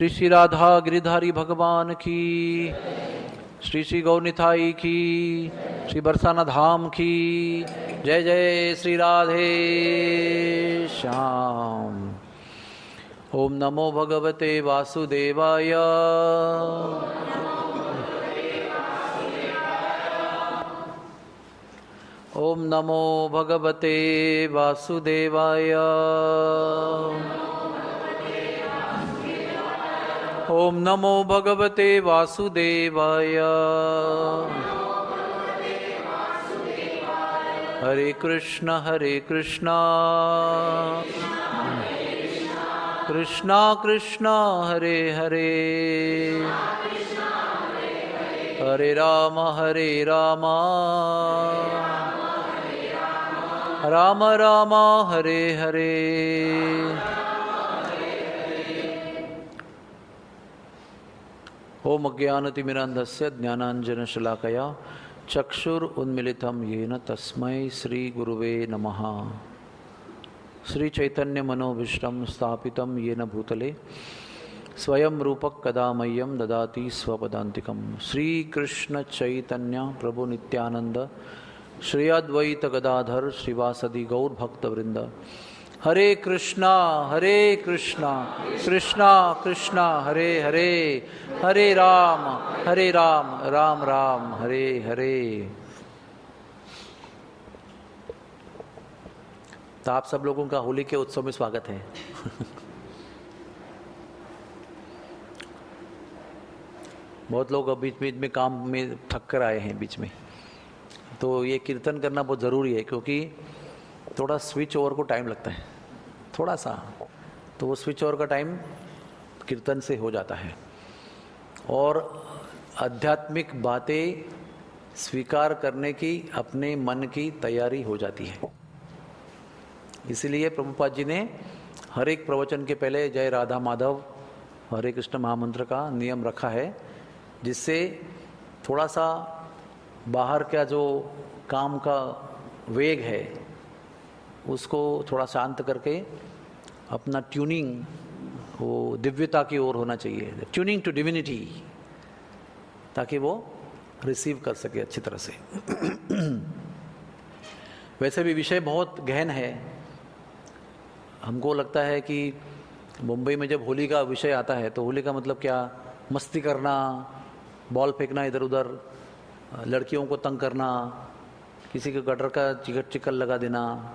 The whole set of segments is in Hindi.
श्री श्री राधा गिरिधारी भगवान की, श्री श्री गौनिताई की, श्री बरसाना धाम की जय। जय श्री राधे श्याम। ओम नमो भगवते वासुदेवाय। ओम नमो भगवते वासुदेवाय। ओम नमो भगवते वासुदेवाय। हरे कृष्ण कृष्णा कृष्णा हरे हरे, हरे राम राम राम हरे हरे। ओम अज्ञानतिमिरान्धस्य ज्ञानाञ्जनशलाकया चक्षुरुन्मिलितं येन तस्मै श्री गुरुवे नमः। श्री चैतन्य मनोभीष्टं स्थापितं येन भूतले स्वयं रूपक कदा मह्यं ददाति स्वपदान्तिकं। श्री कृष्ण चैतन्य प्रभु नित्यानंद श्री अद्वैत गदाधर श्रीवासदि गौर भक्तवृंद। हरे कृष्णा कृष्णा कृष्णा हरे हरे, हरे राम राम राम हरे हरे। तो आप सब लोगों का होली के उत्सव में स्वागत है। बहुत लोग अब बीच में काम में थक कर आए हैं बीच में, तो ये कीर्तन करना बहुत ज़रूरी है क्योंकि थोड़ा स्विच ओवर को टाइम लगता है, थोड़ा सा, तो वो स्विच ओवर का टाइम कीर्तन से हो जाता है और आध्यात्मिक बातें स्वीकार करने की अपने मन की तैयारी हो जाती है। इसीलिए प्रभुपाद जी ने हर एक प्रवचन के पहले जय राधा माधव हरे कृष्ण महामंत्र का नियम रखा है, जिससे थोड़ा सा बाहर का जो काम का वेग है उसको थोड़ा शांत करके अपना ट्यूनिंग वो दिव्यता की ओर होना चाहिए, ट्यूनिंग टू डिविनिटी, ताकि वो रिसीव कर सके अच्छी तरह से। वैसे भी विषय बहुत गहन है। हमको लगता है कि मुंबई में जब होली का विषय आता है तो होली का मतलब क्या, मस्ती करना, बॉल फेंकना इधर उधर, लड़कियों को तंग करना, किसी के गटर का चिकन लगा देना,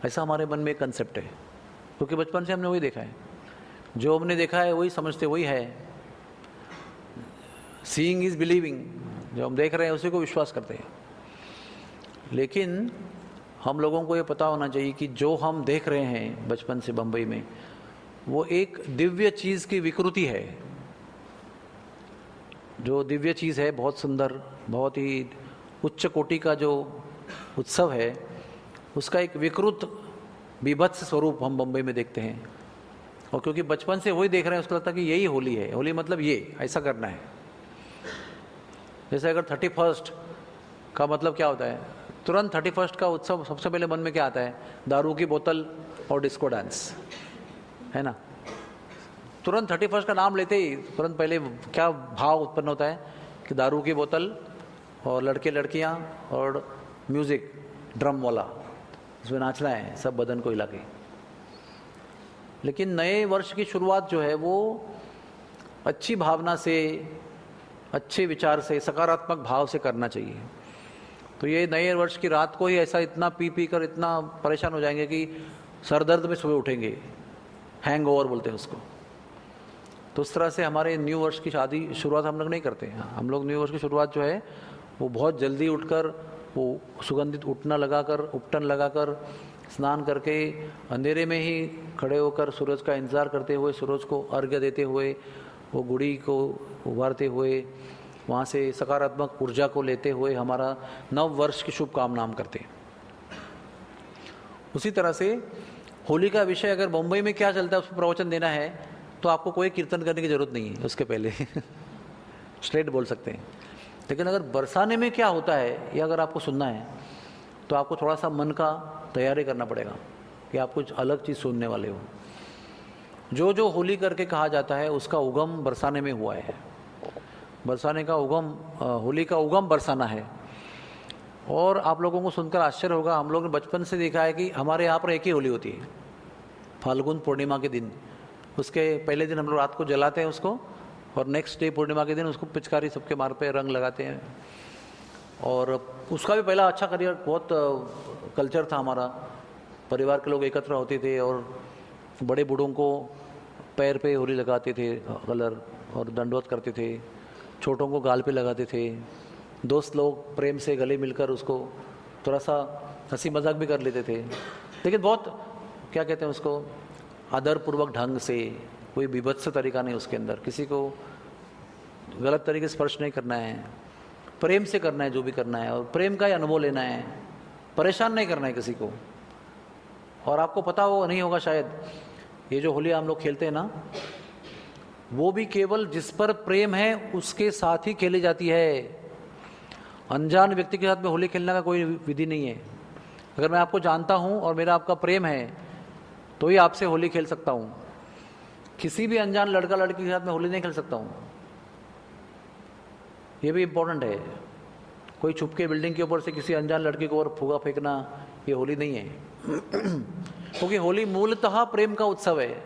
ऐसा हमारे मन में एक कंसेप्ट है क्योंकि बचपन से हमने वही देखा है। जो हमने देखा है वही समझते, वही है। सीइंग इज बिलीविंग, जो हम देख रहे हैं उसी को विश्वास करते हैं। लेकिन हम लोगों को ये पता होना चाहिए कि जो हम देख रहे हैं बचपन से बम्बई में, वो एक दिव्य चीज़ की विकृति है। जो दिव्य चीज़ है, बहुत सुंदर, बहुत ही उच्च कोटि का जो उत्सव है, उसका एक विकृत बीभत्स स्वरूप हम बम्बई में देखते हैं। और क्योंकि बचपन से वही देख रहे हैं, उसको लगता है कि यही होली है, होली मतलब ये ऐसा करना है। जैसे अगर 31 का मतलब क्या होता है, तुरंत 31 का उत्सव सबसे पहले मन में क्या आता है, दारू की बोतल और डिस्को डांस, है ना। तुरंत 31 का नाम लेते ही तुरंत पहले क्या भाव उत्पन्न होता है कि दारू की बोतल और लड़के लड़कियां और म्यूजिक, ड्रम वाला, उसमें नाचना है सब बदन को हिला के। लेकिन नए वर्ष की शुरुआत जो है वो अच्छी भावना से, अच्छे विचार से, सकारात्मक भाव से करना चाहिए। तो ये नए वर्ष की रात को ही ऐसा इतना पी कर इतना परेशान हो जाएंगे कि सरदर्द में सुबह उठेंगे, हैंग ओवर बोलते हैं उसको। तो उस तरह से हमारे न्यू वर्ष की शुरुआत हम लोग नहीं करते हैं। हम लोग न्यू वर्ष की शुरुआत जो है वो बहुत जल्दी उठकर, वो सुगंधित उपटन लगाकर स्नान करके अंधेरे में ही खड़े होकर सूरज का इंतज़ार करते हुए, सूरज को अर्घ्य देते हुए, वो गुड़ी को उभारते हुए, वहाँ से सकारात्मक ऊर्जा को लेते हुए हमारा नव वर्ष की शुभकामना हम करते हैं। उसी तरह से होली का विषय अगर मुंबई में क्या चलता है उस पर प्रवचन देना है तो आपको कोई कीर्तन करने की ज़रूरत नहीं है उसके पहले स्ट्रेट बोल सकते हैं। लेकिन अगर बरसाने में क्या होता है ये अगर आपको सुनना है तो आपको थोड़ा सा मन का तैयारी करना पड़ेगा कि आप कुछ अलग चीज़ सुनने वाले हो। जो जो होली करके कहा जाता है उसका उगम बरसाने में हुआ है। बरसाने का उगम, होली का उगम बरसाना है। और आप लोगों को सुनकर आश्चर्य होगा, हम लोग ने बचपन से देखा है कि हमारे यहाँ पर एक ही होली होती है, फाल्गुन पूर्णिमा के दिन। उसके पहले दिन हम लोग रात को जलाते हैं उसको, और नेक्स्ट डे पूर्णिमा के दिन उसको पिचकारी सबके मार पे रंग लगाते हैं। और उसका भी पहला अच्छा करियर, बहुत कल्चर था हमारा। परिवार के लोग एकत्र होते थे और बड़े बूढ़ों को पैर पे होली लगाते थे कलर, और दंडवत करते थे। छोटों को गाल पे लगाते थे। दोस्त लोग प्रेम से गले मिलकर उसको थोड़ा सा हंसी मजाक भी कर लेते थे, लेकिन बहुत क्या कहते हैं उसको, आदरपूर्वक ढंग से। कोई विभत्स तरीका नहीं उसके अंदर, किसी को गलत तरीके से स्पर्श नहीं करना है, प्रेम से करना है जो भी करना है, और प्रेम का ही अनुभव लेना है, परेशान नहीं करना है किसी को। और आपको पता हो नहीं होगा शायद, ये जो होली हम लोग खेलते हैं ना, वो भी केवल जिस पर प्रेम है उसके साथ ही खेली जाती है। अनजान व्यक्ति के साथ में होली खेलने का कोई विधि नहीं है। अगर मैं आपको जानता हूं और मेरा आपका प्रेम है तो ही आपसे होली खेल सकता हूं। किसी भी अनजान लड़का लड़की के साथ में होली नहीं खेल सकता हूं। ये भी इंपॉर्टेंट है। कोई छुप के बिल्डिंग के ऊपर से किसी अनजान लड़के को और फुगा फेंकना, ये होली नहीं है। क्योंकि होली मूलतः प्रेम का उत्सव है।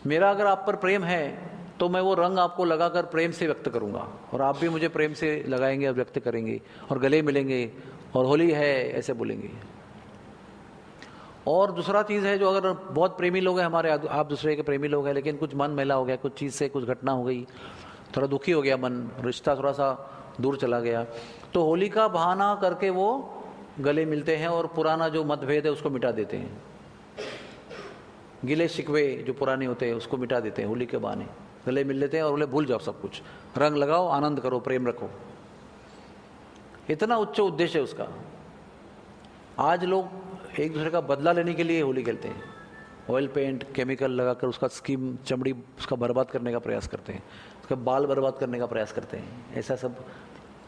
मेरा अगर आप पर प्रेम है तो मैं वो रंग आपको लगाकर प्रेम से व्यक्त करूंगा, और आप भी मुझे प्रेम से लगाएंगे और व्यक्त करेंगे, और गले मिलेंगे और होली है ऐसे बोलेंगे। और दूसरा चीज़ है, जो अगर बहुत प्रेमी लोग हैं हमारे, आप दूसरे के प्रेमी लोग हैं, लेकिन कुछ मन मैला हो गया, कुछ चीज़ से कुछ घटना हो गई, थोड़ा दुखी हो गया मन, रिश्ता थोड़ा सा दूर चला गया, तो होली का बहाना करके वो गले मिलते हैं और पुराना जो मतभेद है उसको मिटा देते हैं। गिले शिकवे जो पुराने होते हैं उसको मिटा देते हैं होली के बहाने। गले मिल लेते हैं और बोले भूल जाओ सब कुछ, रंग लगाओ, आनंद करो, प्रेम रखो। इतना उच्च उद्देश्य है उसका। आज लोग एक दूसरे का बदला लेने के लिए होली खेलते हैं। ऑयल पेंट, केमिकल लगाकर उसका स्किन, चमड़ी उसका बर्बाद करने का प्रयास करते हैं, उसका बाल बर्बाद करने का प्रयास करते हैं। ऐसा सब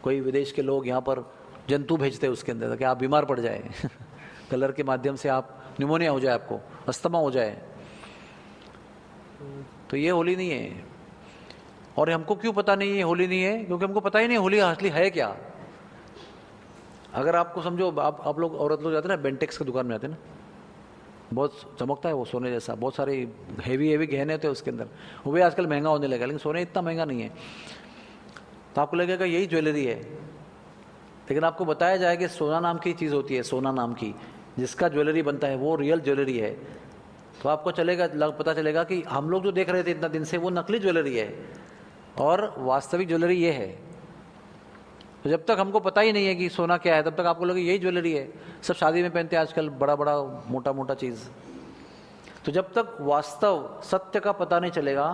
कोई विदेश के लोग यहाँ पर जंतु भेजते हैं उसके अंदर कि आप बीमार पड़ जाए कलर के माध्यम से आप निमोनिया हो जाए, आपको अस्थमा हो जाए। तो ये होली नहीं है। और हमको क्यों पता नहीं है होली नहीं है? क्योंकि हमको पता ही नहीं होली असली है क्या। अगर आपको समझो, आप लोग औरत लोग जाते हैं ना, बेंटेक्स की दुकान में जाते हैं ना, बहुत चमकता है वो सोने जैसा, बहुत सारे हेवी गहने होते हैं उसके अंदर। वो भी आजकल महंगा होने लगा, लेकिन सोने इतना महंगा नहीं है। तो आपको लगेगा यही ज्वेलरी है, लेकिन आपको बताया जाए कि सोना नाम की चीज़ होती है, सोना नाम की, जिसका ज्वेलरी बनता है वो रियल ज्वेलरी है। तो आपको पता चलेगा कि हम लोग जो देख रहे थे इतना दिन से वो नकली ज्वेलरी है और वास्तविक ज्वेलरी ये है। तो जब तक हमको पता ही नहीं है कि सोना क्या है, तब तक आपको लगे यही ज्वेलरी है। सब शादी में पहनते हैं आजकल, बड़ा बड़ा मोटा चीज़। तो जब तक वास्तव सत्य का पता नहीं चलेगा,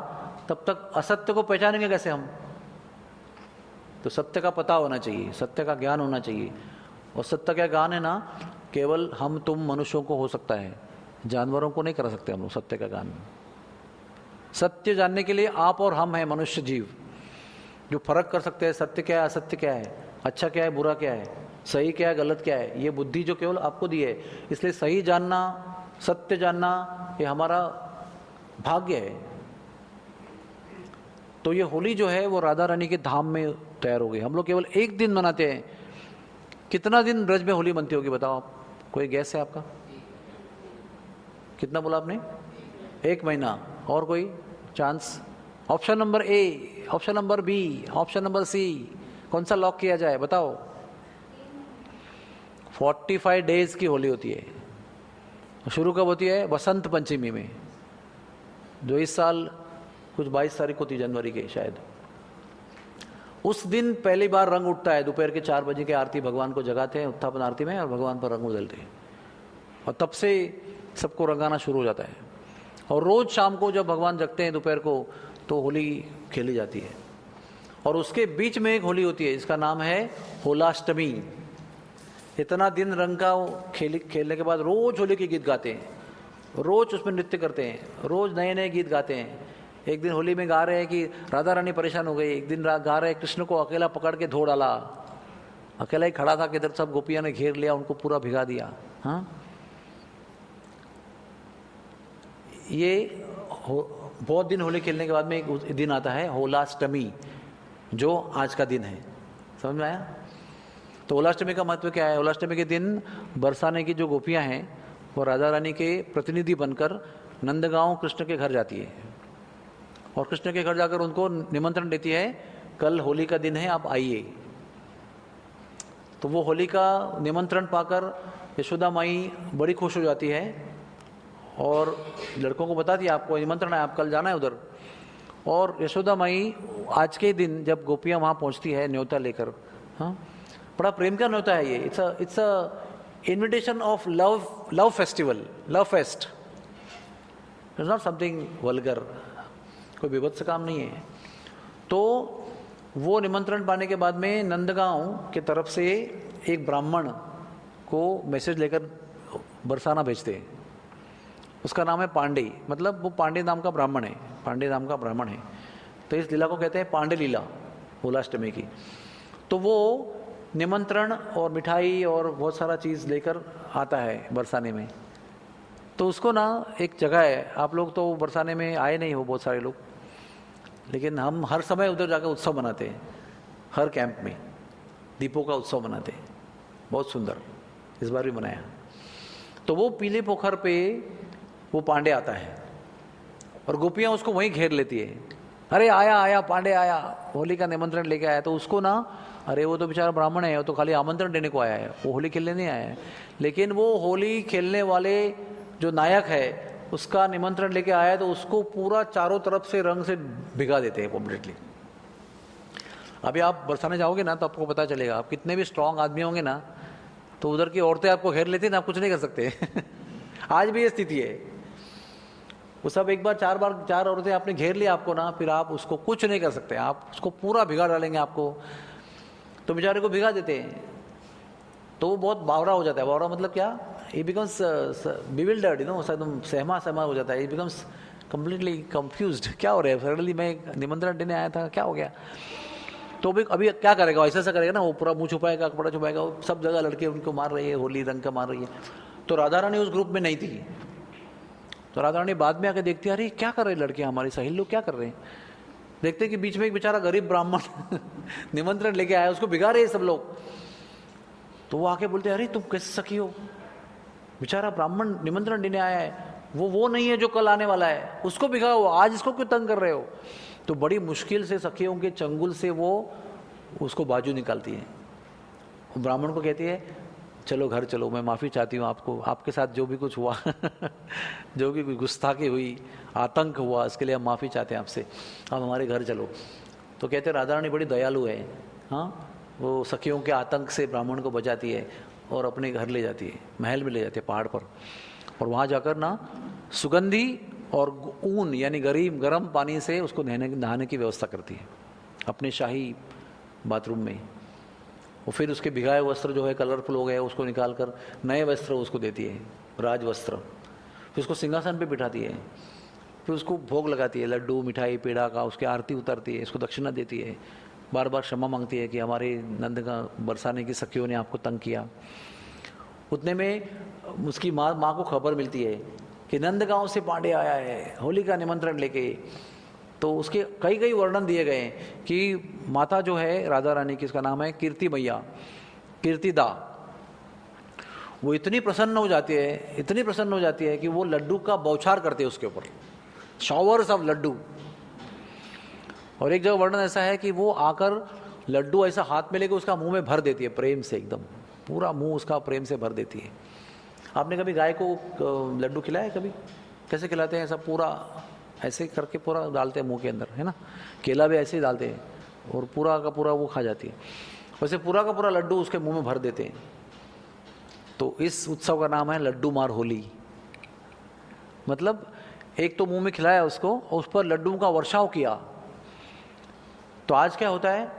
तब तक असत्य को पहचानेंगे कैसे हम? तो सत्य का पता होना चाहिए, सत्य का ज्ञान होना चाहिए। और सत्य का ज्ञान है ना, केवल हम तुम मनुष्यों को हो सकता है, जानवरों को नहीं कर सकते हम लोग सत्य का ज्ञान। सत्य जानने के लिए आप और हम हैं मनुष्य जीव, जो फर्क कर सकते हैं सत्य क्या है, असत्य क्या है, अच्छा क्या है, बुरा क्या है, सही क्या है, गलत क्या है। ये बुद्धि जो केवल आपको दी है। इसलिए सही जानना, सत्य जानना, ये हमारा भाग्य है। तो ये होली जो है वो राधा रानी के धाम में तैयार हो गई। हम लोग केवल एक दिन मनाते हैं। कितना दिन ब्रज में होली बनती होगी बताओ आप? कोई गैस है आपका? कितना बोला आपने? 1 महीना। और कोई chance? Option number A, option number B, option number C, कौन सा लॉक किया जाए बताओ? 45 डेज की होली होती है। शुरू कब होती है? बसंत पंचमी में, जो इस साल कुछ 22 तारीख को थी, जनवरी के शायद। उस दिन पहली बार रंग उठता है। दोपहर के 4 बजे की आरती भगवान को जगाते हैं उत्थापन आरती में, और भगवान पर रंग उड़लते हैं, और तब से सबको रंगाना शुरू हो जाता है। और रोज शाम को जब भगवान जगते हैं दोपहर को, तो होली खेली जाती है। और उसके बीच में एक होली होती है जिसका नाम है होलाष्टमी। इतना दिन रंग का खेलने के बाद रोज होली के गीत गाते हैं, रोज उसमें नृत्य करते हैं, रोज नए नए गीत गाते हैं। एक दिन होली में गा रहे हैं कि राधा रानी परेशान हो गई, एक दिन गा रहे हैं कृष्ण को अकेला पकड़ के धो डाला, अकेला ही खड़ा था, किधर सब गोपियां ने घेर लिया, उनको पूरा भिगा दिया। हाँ, ये बहुत दिन होली खेलने के बाद में एक दिन आता है होलाष्टमी, जो आज का दिन है। समझ में आया? तो होलाष्टमी का महत्व क्या है? होलाष्टमी के दिन बरसाने की जो गोपियां हैं वो राधा रानी के प्रतिनिधि बनकर नंदगांव कृष्ण के घर जाती है और कृष्ण के घर जाकर उनको निमंत्रण देती है, कल होली का दिन है, आप आइए। तो वो होली का निमंत्रण पाकर यशोदा माई बड़ी खुश हो जाती है और लड़कों को बताती है, आपको निमंत्रण है, आप कल जाना है उधर। और यशोदा माई आज के दिन जब गोपियां वहाँ पहुँचती है न्योता लेकर, हाँ, बड़ा प्रेम का न्योता है ये। It's a invitation of love festival, love fest. It's not something vulgar, कोई विभत्स काम नहीं है। तो वो निमंत्रण पाने के बाद में नंदगांव के तरफ से एक ब्राह्मण को मैसेज लेकर बरसाना भेजते हैं। उसका नाम है पांडे, मतलब वो पांडे नाम का ब्राह्मण है, पांडे नाम का ब्राह्मण है। तो इस लीला को कहते हैं पांडे लीला, होलाष्टमी की। तो वो निमंत्रण और मिठाई और बहुत सारा चीज़ लेकर आता है बरसाने में। तो उसको ना एक जगह है, आप लोग तो बरसाने में आए नहीं हो बहुत सारे लोग, लेकिन हम हर समय उधर जाकर उत्सव मनाते हैं। हर कैंप में दीपों का उत्सव मनाते हैं, बहुत सुंदर, इस बार भी मनाया। तो वो पीले पोखर पे वो पांडे आता है और गोपियां उसको वहीं घेर लेती है। अरे आया आया पांडे आया, होली का निमंत्रण लेके आया। तो उसको ना, अरे वो तो बेचारा ब्राह्मण है, वो तो खाली आमंत्रण देने को आया है, वो होली खेलने नहीं आया है। लेकिन वो होली खेलने वाले जो नायक है उसका निमंत्रण लेके आया है, तो उसको पूरा चारों तरफ से रंग से भिगा देते हैं कम्प्लीटली। अभी आप बरसाने जाओगे ना तो आपको पता चलेगा, आप कितने भी स्ट्रांग आदमी होंगे ना, तो उधर की औरतें आपको घेर लेती ना, आप कुछ नहीं कर सकते। आज भी ये स्थिति है। वो सब एक बार चार औरतें आपने घेर लिया आपको ना, फिर आप उसको कुछ नहीं कर सकते, आप उसको पूरा भिगा डालेंगे आपको। तो बेचारे को भिगा देते हैं, तो वो बहुत बावरा हो जाता है। बावरा मतलब क्या? he becomes bewildered, you know, एकदम सहमा हो जाता है। he becomes completely confused, क्या हो रहा है? सडनली मैं निमंत्रण देने आया था, क्या हो गया? तो अभी क्या करेगा? ऐसा करेगा ना, वो पूरा मुंह छुपाएगा, कपड़ा छुपाएगा, वो सब जगह लड़के उनको मार रही है, होली रंग का मार रही है। तो राधा रानी उस ग्रुप में नहीं थी। तो राधा रानी बाद में आके देखती है, अरे क्या कर रहे लड़के, हमारी सहेली लोग क्या कर रहे हैं। देखते कि बीच में एक बेचारा गरीब ब्राह्मण निमंत्रण लेके आया, उसको भिगा रहे हैं सब लोग। तो वो आके बोलते, अरे तुम कैसे सखी हो, बेचारा ब्राह्मण निमंत्रण देने आया है, वो नहीं है जो कल आने वाला है, उसको भिगाओ, आज इसको क्यों तंग कर रहे हो। तो बड़ी मुश्किल से सखियों के चंगुल से वो उसको बाजू निकालती है। ब्राह्मण को कहती है, चलो घर चलो, मैं माफ़ी चाहती हूँ आपको, आपके साथ जो भी कुछ हुआ जो भी गुस्ताखी हुई, आतंक हुआ, इसके लिए हम माफ़ी चाहते हैं आपसे, आप हमारे घर चलो। तो कहते राधा रानी बड़ी दयालु है, हाँ, वो सखियों के आतंक से ब्राह्मण को बचाती है और अपने घर ले जाती है, महल में ले जाती है पहाड़ पर। और वहाँ जाकर ना सुगंधी और ऊन यानी गर्म पानी से उसको नहाने की व्यवस्था करती है अपने शाही बाथरूम में। और फिर उसके भिगाए वस्त्र जो है कलरफुल हो गए, उसको निकाल कर नए वस्त्र उसको देती है, राज वस्त्र। फिर उसको सिंहासन पे बिठाती है, फिर उसको भोग लगाती है, लड्डू मिठाई पेड़ा का, उसकी आरती उतारती है, इसको दक्षिणा देती है, बार बार क्षमा मांगती है कि हमारे नंद का बरसाने की सखियों ने आपको तंग किया। उतने में उसकी माँ को खबर मिलती है कि नंदगांव से पांडे आया है होली का निमंत्रण लेके। तो उसके कई वर्णन दिए गए हैं कि माता जो है राधा रानी की, इसका नाम है कीर्ति मैया, कीर्तिदा, वो इतनी प्रसन्न हो जाती है कि वो लड्डू का बौछार करते हैं उसके ऊपर, शॉवर्स ऑफ लड्डू। और एक जगह वर्णन ऐसा है कि वो आकर लड्डू ऐसा हाथ में लेके उसका मुंह में भर देती है, प्रेम से, एकदम पूरा मुंह उसका प्रेम से भर देती है। आपने कभी गाय को लड्डू खिलाया? कभी कैसे खिलाते हैं? ऐसा पूरा ऐसे करके पूरा डालते हैं मुंह के अंदर, है ना। केला भी ऐसे ही डालते हैं और पूरा का पूरा वो खा जाती है। वैसे पूरा का पूरा लड्डू उसके मुंह में भर देते हैं। तो इस उत्सव का नाम है लड्डू मार होली। मतलब एक तो मुंह में खिलाया उसको और उस पर लड्डू का वर्षाव किया। तो आज क्या होता है,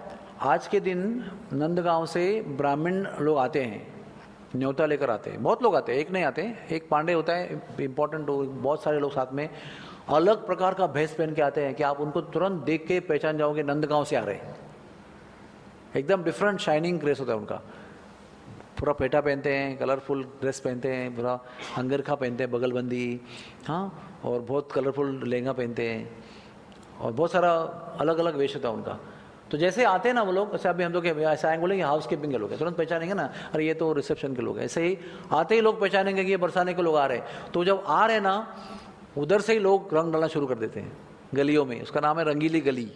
आज के दिन नंदगांव से ब्राह्मण लोग आते हैं, न्योता लेकर आते हैं, बहुत लोग आते हैं, एक नहीं आते, एक पांडे होता है इंपॉर्टेंट, बहुत सारे लोग साथ में अलग प्रकार का भेष पहन के आते हैं कि आप उनको तुरंत देख के पहचान जाओगे नंदगांव से आ रहे हैं। एकदम डिफरेंट शाइनिंग ड्रेस होता है उनका। पूरा पेटा पहनते हैं, कलरफुल ड्रेस पहनते हैं, पूरा अंगरखा पहनते हैं, बगलबंदी, हाँ, और बहुत कलरफुल लहंगा पहनते हैं, और बहुत सारा अलग अलग वेश होता है उनका। तो जैसे आते हैं ना वो लोग, ऐसे अभी हम लोग ऐसा आएंगे, बोलेंगे हाउस कीपिंग के लोग हैं, तुरंत पहचानेंगे ना, अरे ये तो रिसेप्शन के लोग हैं। ऐसे ही आते ही लोग पहचानेंगे कि ये बरसाने के लोग आ रहे हैं। तो जब आ रहे ना, उधर से ही लोग रंग डालना शुरू कर देते हैं गलियों में। उसका नाम है रंगीली गली।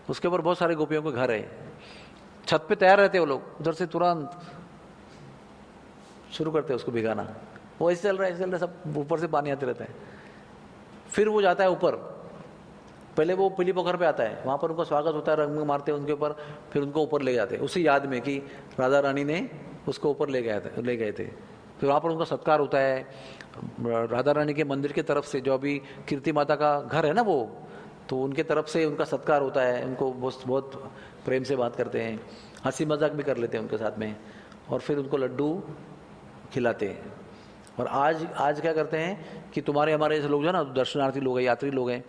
उसके ऊपर बहुत सारे गोपियों के घर है, छत पे तैयार रहते हैं वो लोग, उधर से तुरंत शुरू करते हैं उसको भिगाना। वो ऐसे चल रहा है, ऐसे चल रहा है, सब ऊपर से पानी आते रहता है। फिर वो जाता है ऊपर, पहले वो पीली पोखर पे आता है, वहाँ पर उनका स्वागत होता है, रंग मारते हैं उनके ऊपर, फिर उनको ऊपर ले जाते हैं उसी याद में कि राधा रानी ने उसको ऊपर ले गए थे। फिर वहाँ पर उनका सत्कार होता है। राधा रानी के मंदिर की तरफ से, जो अभी कीर्ति माता का घर है ना वो, तो उनके तरफ से उनका सत्कार होता है। उनको बहुत प्रेम से बात करते हैं, हंसी मजाक भी कर लेते हैं उनके साथ में, और फिर उनको लड्डू खिलाते हैं। और आज क्या करते हैं कि तुम्हारे हमारे ऐसे लोग जो है ना, दर्शनार्थी लोग हैं, यात्री लोग हैं,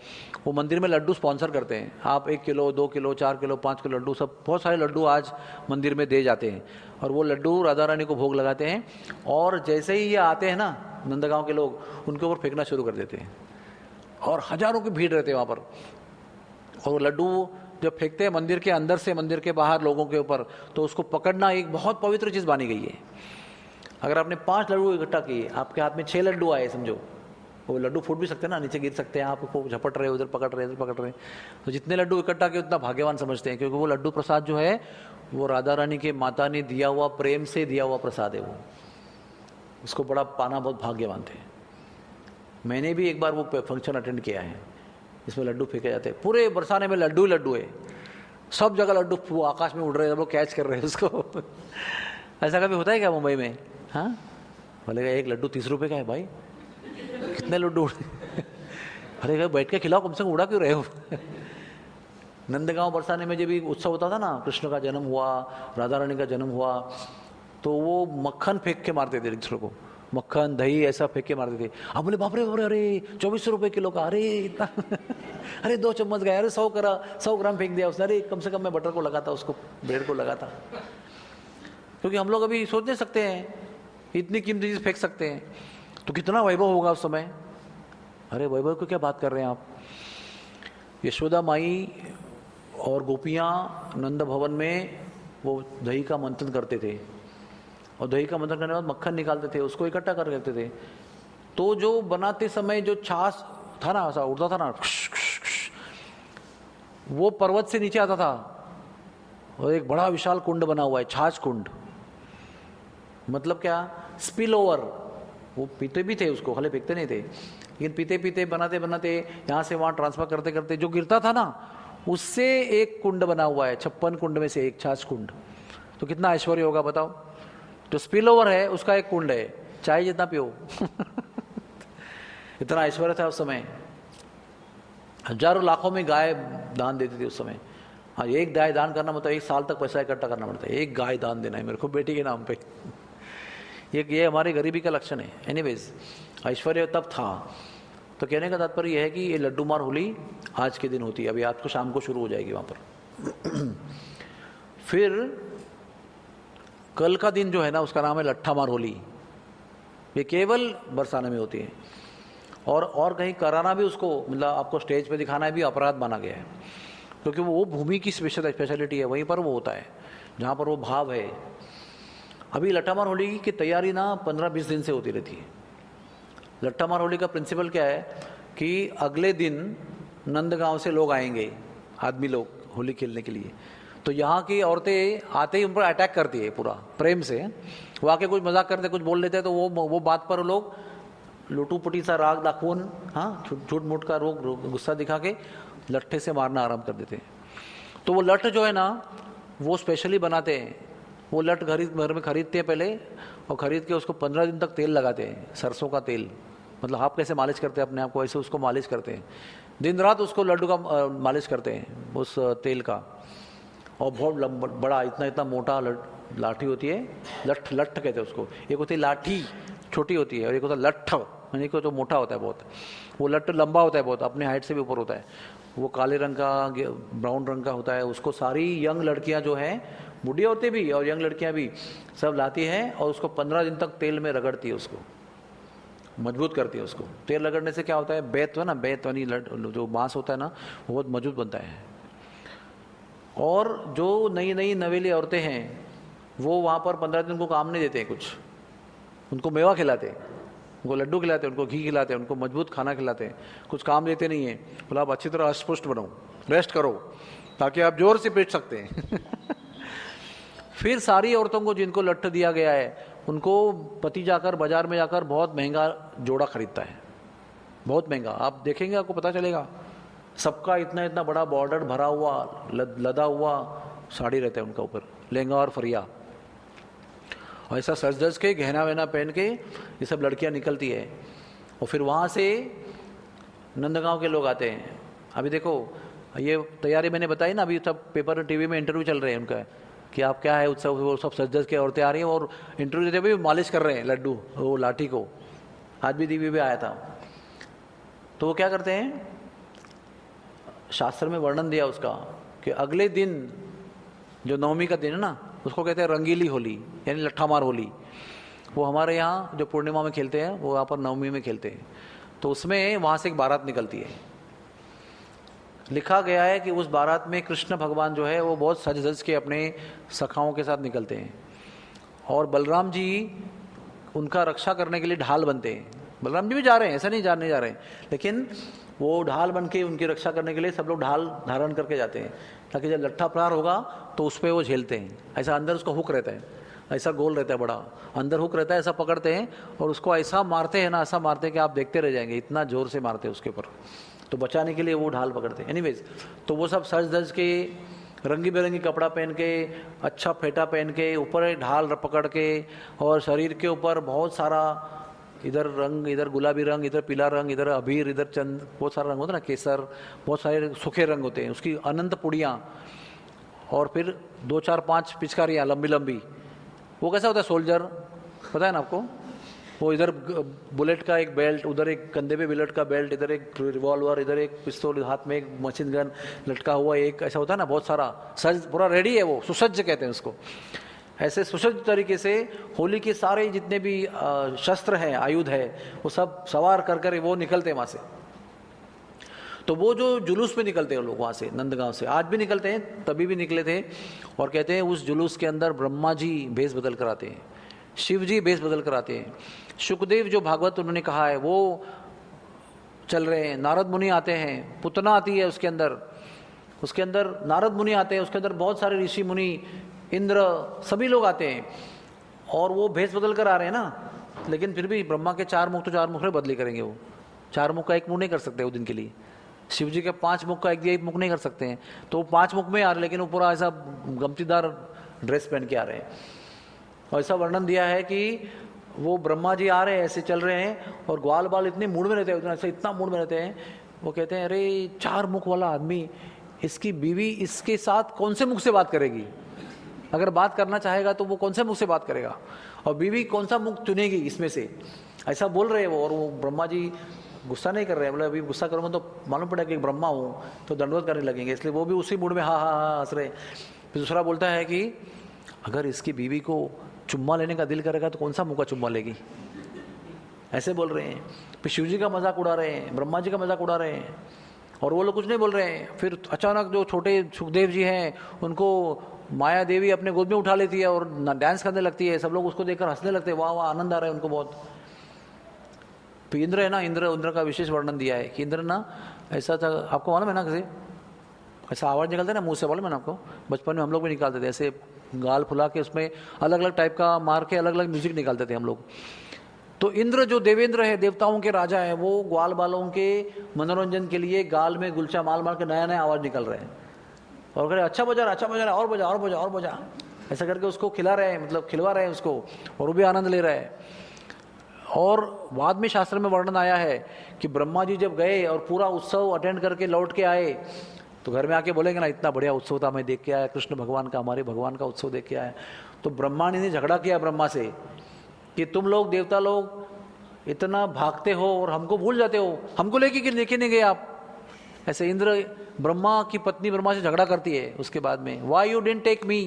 वो मंदिर में लड्डू स्पॉन्सर करते हैं। आप 1 किलो 2 किलो 4 किलो 5 किलो लड्डू, सब बहुत सारे लड्डू आज मंदिर में दे जाते हैं, और वो लड्डू राधा रानी को भोग लगाते हैं। और जैसे ही ये आते हैं ना नंदगांव के लोग, उनके ऊपर फेंकना शुरू कर देते हैं, और हजारों की भीड़ रहते हैं वहाँ पर। और वो लड्डू जब फेंकते हैं मंदिर के अंदर से मंदिर के बाहर लोगों के ऊपर, तो उसको पकड़ना एक बहुत पवित्र चीज़ मानी गई है। अगर आपने 5 लड्डू इकट्ठा किए, आपके हाथ में 6 लड्डू आए समझो, वो लड्डू फूट भी सकते हैं ना, नीचे गिर सकते हैं, आपको झपट रहे, उधर पकड़ रहे, इधर पकड़ रहे। तो जितने लड्डू इकट्ठा किए उतना भाग्यवान समझते हैं, क्योंकि वो लड्डू प्रसाद जो है वो राधा रानी के माता ने दिया हुआ, प्रेम से दिया हुआ प्रसाद है वो। उसको बड़ा पाना बहुत भाग्यवान थे। मैंने भी एक बार वो फंक्शन अटेंड किया है, इसमें लड्डू फेंके जाते हैं, पूरे बरसाने में लड्डू लड्डू है, सब जगह लड्डू वो आकाश में उड़ रहे हैं, सब लोग कैच कर रहे हैं उसको। ऐसा कभी होता है क्या मुंबई में? हाँ, बोलेगा एक लड्डू 30 रुपये का है भाई, कितने लड्डू उड़े? अरे बैठ के खिलाओ, कम से कम उड़ा क्यों रहे हो? नंदगांव बरसाने में जब भी उत्सव होता था ना, कृष्ण का जन्म हुआ, राधा रानी का जन्म हुआ, तो वो मक्खन फेंक के मारते थे एक दूसरे को, मक्खन दही ऐसा फेंक के मारते थे। अब बोले बाप रे बाप रे, अरे 2400 रुपये किलो का, अरे इतना अरे 2 चम्मच गए, अरे 100 ग्राम फेंक दिया उसने, अरे कम से कम मैं बटर को लगाता, उसको ब्रेड को लगाता। क्योंकि हम लोग अभी सोच नहीं सकते हैं इतनी कीमती चीज़ फेंक सकते हैं, तो कितना वैभव होगा उस समय। अरे वैभव को क्या बात कर रहे हैं आप? यशोदा माई और गोपियाँ नंद भवन में वो दही का मंथन करते थे, और दही का मंथन करने के बाद मक्खन निकालते थे, उसको इकट्ठा कर लेते थे। तो जो बनाते समय जो छाछ था ना, ऐसा उड़ता था ना, वो पर्वत से नीचे आता था, और एक बड़ा विशाल कुंड बना हुआ है, छाछ कुंड। मतलब क्या? Spill over. वो पीते भी थे उसको, खाली फेंकते नहीं थे, लेकिन पीते पीते बनाते बनाते यहाँ से वहाँ ट्रांसफर करते करते जो गिरता था ना, उससे एक कुंड बना हुआ है, 56 कुंड में से एक छाछ कुंड। तो कितना ऐश्वर्य होगा बताओ। जो स्पिल ओवर है उसका एक कुंड है, चाय जितना पियो। इतना ऐश्वर्य था उस समय। हजारों लाखों में गाय दान देती थी उस समय। हाँ, एक गाय दान करना मतलब 1 साल तक पैसा इकट्ठा करना पड़ता है, एक गाय दान देना है मेरे को बेटी के नाम पे। ये हमारी गरीबी का लक्षण है। एनीवेज, ऐश्वर्य तब था। तो कहने का तात्पर्य यह है कि ये लड्डू मार होली आज के दिन होती है, अभी आपको शाम को शुरू हो जाएगी वहाँ पर। फिर कल का दिन जो है ना, उसका नाम है लट्ठा मार होली। ये केवल बरसाने में होती है, और कहीं कराना भी उसको, मतलब आपको स्टेज पे दिखाना भी अपराध माना गया है, क्योंकि वो भूमि की स्पेशलिटी है, वहीं पर वो होता है जहाँ पर वो भाव है। अभी लट्ठामार होली की तैयारी ना 15-20 दिन से होती रहती है। लट्ठामार होली का प्रिंसिपल क्या है कि अगले दिन नंदगांव से लोग आएंगे, आदमी लोग होली खेलने के लिए। तो यहाँ की औरतें आते ही उन पर अटैक करती है पूरा प्रेम से। वो आके कुछ मजाक करते, कुछ बोल लेते हैं, तो वो बात पर लोग लुटूपुटी सा राग दाखवून, हाँ, झूठ मूठ का रोग गुस्सा दिखा के लट्ठे से मारना आरंभ कर देते हैं। तो वो लठ जो है ना, वो स्पेशली बनाते हैं। वो लठ घर में खरीदते हैं पहले, और ख़रीद के उसको 15 दिन तक तेल लगाते हैं, सरसों का तेल। मतलब आप कैसे मालिश करते हैं अपने आप को, ऐसे उसको मालिश करते हैं, दिन रात उसको लड्डू का मालिश करते हैं उस तेल का। और बहुत बड़ा इतना मोटा लाठी होती है, लठ कहते हैं उसको। एक होती है लाठी, छोटी होती है, और एक होता है लठ, यानी कि जो मोटा होता है बहुत। वो लठ लंबा होता है बहुत, अपने हाइट से भी ऊपर होता है। वो काले रंग का, ब्राउन रंग का होता है। उसको सारी यंग लड़कियां जो हैं बूढ़ी औरतें भी और यंग लड़कियां भी सब लाती हैं और उसको 15 दिन तक तेल में रगड़ती है, उसको मजबूत करती है। उसको तेल रगड़ने से क्या होता है, बेत है ना, बेत यानी जो मांस होता है ना, वो बहुत मजबूत बनता है। और जो नई नई नवेली औरतें हैं वो वहाँ पर 15 दिन को काम नहीं देते हैं कुछ, उनको मेवा खिलाते हैं, उनको लड्डू खिलाते हैं, उनको घी खिलाते हैं, उनको मजबूत खाना खिलाते हैं, कुछ काम देते नहीं है। बोला आप अच्छी तरह अस्पुष्ट बनो, रेस्ट करो ताकि आप जोर से पीट सकते हैं। फिर सारी औरतों को जिनको लट्ठ दिया गया है उनको पति जाकर बाजार में जाकर बहुत महंगा जोड़ा खरीदता है, बहुत महंगा। आप देखेंगे आपको पता चलेगा, सबका इतना इतना बड़ा बॉर्डर भरा हुआ लदा हुआ साड़ी रहता है उनका ऊपर, लहंगा और फरिया, और ऐसा सज धज के गहना वहना पहन के ये सब लड़कियां निकलती है। और फिर वहाँ से नंदगांव के लोग आते हैं। अभी देखो ये तैयारी मैंने बताई ना, अभी सब पेपर टीवी में इंटरव्यू चल रहे हैं उनका कि आप क्या है उत्सव, वो सब सज धज के औरतें आ रही हैं और इंटरव्यू देते हुए मालिश कर रहे हैं लड्डू, वो लाठी को। आज भी टीवी पे आया था। तो वो क्या करते हैं, शास्त्र में वर्णन दिया उसका कि अगले दिन जो नवमी का दिन है ना, उसको कहते हैं रंगीली होली यानी लट्ठामार होली। वो हमारे यहाँ जो पूर्णिमा में खेलते हैं वो यहाँ पर नवमी में खेलते हैं। तो उसमें वहाँ से एक बारात निकलती है। लिखा गया है कि उस बारात में कृष्ण भगवान जो है वो बहुत सज धज के अपने सखाओं के साथ निकलते हैं और बलराम जी उनका रक्षा करने के लिए ढाल बनते हैं। बलराम जी भी जा रहे हैं, ऐसा नहीं जा रहे हैं, लेकिन वो ढाल बन के उनकी रक्षा करने के लिए सब लोग ढाल धारण करके जाते हैं ताकि जब लट्ठा प्रहार होगा तो उस पर वो झेलते हैं। ऐसा अंदर उसका हुक रहता है, ऐसा गोल रहता है, बड़ा अंदर हुक रहता है, ऐसा पकड़ते हैं और उसको ऐसा मारते हैं ना, ऐसा मारते हैं कि आप देखते रह जाएंगे, इतना जोर से मारते हैं उसके ऊपर। तो बचाने के लिए वो ढाल पकड़ते हैं। एनीवेज, तो वो सब सज धज के रंगी बिरंगी कपड़ा पहन के, अच्छा फेटा पहन के, ऊपर ढाल पकड़ के और शरीर के ऊपर बहुत सारा इधर रंग, इधर गुलाबी रंग, इधर पीला रंग, इधर अबीर, इधर चंद, बहुत सारा रंग होता है ना, केसर, बहुत सारे सूखे रंग होते हैं, उसकी अनंत पुड़ियाँ और फिर 2 4 5 पिचकारियाँ लंबी लंबी। वो कैसा होता है, सोल्जर, पता है ना आपको, वो इधर बुलेट का एक बेल्ट, उधर एक कंधे पे बुलेट का बेल्ट, इधर एक रिवॉल्वर, इधर एक पिस्तौल, हाथ में एक मशीन गन लटका हुआ, एक ऐसा होता है ना, बहुत सारा सज, पूरा रेडी है वो, सुसज्ज कहते हैं उसको। ऐसे सुसज्ज तरीके से होली के सारे जितने भी शस्त्र हैं, आयुध है, वो सब सवार कर कर वो निकलते हैं वहाँ से। तो वो जो जुलूस में निकलते हैं लोग वहाँ से, नंदगांव से, आज भी निकलते हैं, तभी भी निकले थे। और कहते हैं उस जुलूस के अंदर ब्रह्मा जी भेष बदल कर आते हैं, शिव जी भेष बदल कर आते हैं, शुकदेव जो भागवत उन्होंने कहा है वो चल रहे हैं, नारद मुनि आते हैं, पुतना आती है उसके अंदर नारद मुनि आते हैं, उसके अंदर बहुत सारे ऋषि मुनि, इंद्र, सभी लोग आते हैं और वो भेष बदल कर आ रहे हैं ना। लेकिन फिर भी ब्रह्मा के 4 मुख तो 4 मुख बदली करेंगे, वो 4 मुख का 1 मुख नहीं कर सकते वो दिन के लिए। शिव जी के 5 मुख का 1 मुख नहीं कर सकते हैं, तो वो 5 मुख में आ रहे, लेकिन वो पूरा ऐसा गमतीदार ड्रेस पहन के आ रहे हैं। और ऐसा वर्णन दिया है कि वो ब्रह्मा जी आ रहे हैं, ऐसे चल रहे हैं और ग्वाल बाल इतने मूड में रहते हैं, ऐसे इतना मूड में रहते हैं। वो कहते हैं अरे 4 मुख वाला आदमी, इसकी बीवी इसके साथ कौन से मुख से बात करेगी, अगर बात करना चाहेगा तो वो कौन से मुख से बात करेगा, और बीवी कौन सा मुख चुनेगी इसमें से, ऐसा बोल रहे हैं वो। और वो ब्रह्मा जी गुस्सा नहीं कर रहे हैं, बोले अभी गुस्सा करूँगा तो मालूम पड़ा कि ब्रह्मा हूँ तो दंडवत करने लगेंगे, इसलिए वो भी उसी मूड में हाँ हाँ हाँ हंस रहे। फिर दूसरा बोलता है कि अगर इसकी बीवी को चुम्मा लेने का दिल करेगा तो कौन सा मुँह का चुम्मा लेगी, ऐसे बोल रहे हैं। फिर शिव जी का मजाक उड़ा रहे हैं, ब्रह्मा जी का मजाक उड़ा रहे हैं और वो लोग कुछ नहीं बोल रहे हैं। फिर अचानक जो छोटे सुखदेव जी हैं उनको माया देवी अपने गोद में उठा लेती है और डांस करने लगती है, सब लोग उसको देखकर हंसने लगते हैं, वाह वाह आनंद आ रहा है उनको बहुत। तो इंद्र है ना, इंद्र का विशेष वर्णन दिया है कि इंद्र ना ऐसा था, आपको मालूम है ना, कैसे ऐसा आवाज़ निकलता है ना मुंह से, मालूम है ना आपको, बचपन में हम लोग भी निकालते थे ऐसे, गाल फुला के उसमें अलग अलग टाइप का मार के अलग अलग म्यूजिक निकालते थे हम लोग। तो इंद्र जो देवेंद्र है, देवताओं के राजा है, वो ग्वाल बालों के मनोरंजन के लिए गाल में गुलचा माल मार के नया नया आवाज़ निकल रहे हैं और कह रहे अच्छा बजा रहा, और बजा, ऐसा करके उसको खिला रहे हैं, मतलब खिलवा रहे हैं उसको, और वो भी आनंद ले रहा है। और बाद में शास्त्र में वर्णन आया है कि ब्रह्मा जी जब गए और पूरा उत्सव अटेंड करके लौट के आए तो घर में आके बोलेंगे ना इतना बढ़िया उत्सव था, मैं देख के आया, कृष्ण भगवान का, हमारे भगवान का उत्सव देख के आया। तो ब्रह्मा ने झगड़ा किया ब्रह्मा से कि तुम लोग देवता लोग इतना भागते हो और हमको भूल जाते हो, हमको लेके नहीं गए आप। ऐसे इंद्र, ब्रह्मा की पत्नी ब्रह्मा से झगड़ा करती है उसके बाद में, why you didn't take me,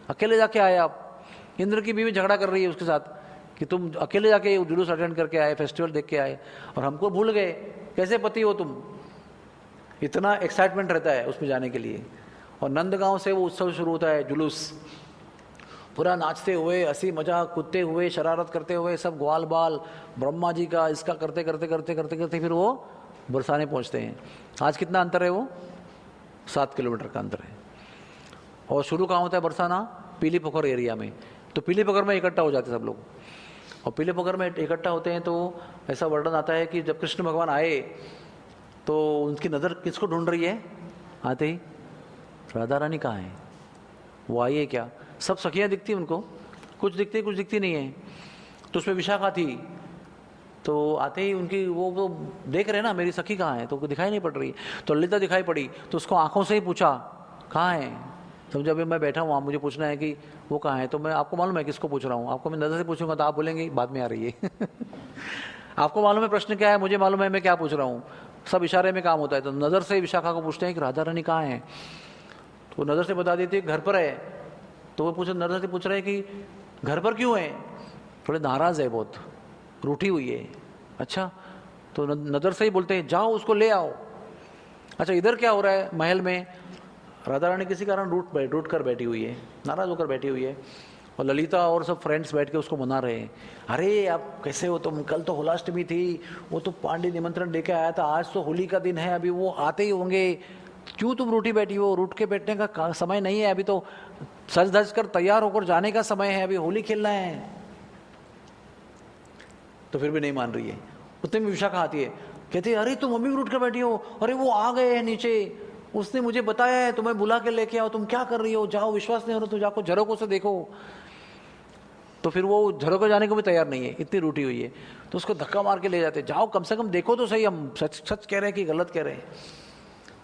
अकेले जाके आए आप, इंद्र की बीवी झगड़ा कर रही है उसके साथ कि तुम अकेले जाके जुलूस अटेंड करके आए, फेस्टिवल देख के आए और हमको भूल गए, कैसे पति हो तुम। इतना एक्साइटमेंट रहता है उसमें जाने के लिए। और नंदगांव से वो उत्सव शुरू होता है, जुलूस पूरा नाचते हुए, हंसी मजाक, कूदते हुए, शरारत करते हुए, सब ग्वाल बाल ब्रह्मा जी का इसका करते करते करते करते करते फिर वो बरसाने पहुंचते हैं। आज कितना अंतर है, वो 7 किलोमीटर का अंतर है। और शुरू कहाँ होता है बरसाना? पीली पोखर एरिया में। तो पीली पोखर में इकट्ठा हो जाते सब लोग, और पीले पोखर में इकट्ठा होते हैं तो ऐसा वर्णन आता है कि जब कृष्ण भगवान आए तो उनकी नज़र किसको ढूंढ रही है? आते ही राधा रानी कहाँ है, वो आई है क्या? सब सखियाँ दिखती उनको, कुछ दिखती कुछ दिखती नहीं है। तो उसमें विशाखा थी, तो आते ही उनकी वो देख रहे ना मेरी सखी कहाँ है, तो दिखाई नहीं पड़ रही। तो ललिता दिखाई पड़ी, तो उसको आंखों से ही पूछा कहाँ है। समझो अभी मैं बैठा हूँ वहाँ, मुझे पूछना है कि वो कहाँ है, तो मैं आपको मालूम है किसको पूछ रहा हूँ? आपको मैं नज़र से पूछूंगा तो आप बोलेंगे बाद में आ रही है आपको मालूम है प्रश्न क्या है, मुझे मालूम है मैं क्या पूछ रहा हूँ। सब इशारे में काम होता है। तो नज़र से विशाखा को पूछते हैं कि राधा रानी कहाँ है, तो नज़र से बता देती है घर पर है। तो वो नज़र से पूछ रहे हैं कि घर पर क्यों है? थोड़े नाराज़ है, बहुत रूठी हुई है। अच्छा, तो नज़र से ही बोलते हैं जाओ उसको ले आओ। अच्छा, इधर क्या हो रहा है? महल में राधा रानी किसी कारण रूठ कर बैठी हुई है, नाराज़ होकर बैठी हुई है, और ललिता और सब फ्रेंड्स बैठ के उसको मना रहे हैं। अरे आप कैसे हो तुम, कल तो होलाष्टमी थी, वो तो पांडे निमंत्रण लेके आया था, आज तो होली का दिन है, अभी वो आते ही होंगे, क्यों तुम रूठी बैठी हो? रूठ के बैठने का समय नहीं है, अभी तो सज धज कर तैयार होकर जाने का समय है, अभी होली खेलना है। तो फिर भी नहीं मान रही है। उतने में विशाखा आती है, कहती है अरे तुम मम्मी रूठ कर बैठी हो, अरे वो आ गए हैं नीचे, उसने मुझे बताया है तुम्हें बुला के लेके आओ, तुम क्या कर रही हो, जाओ, विश्वास नहीं हो रहा तो जाको झरोकों से देखो। तो फिर वो झरोके जाने को भी तैयार नहीं है, इतनी रूठी हुई है। तो उसको धक्का मार के ले जाते, जाओ कम से कम देखो तो सही, हम सच सच कह रहे हैं कि गलत कह रहे हैं।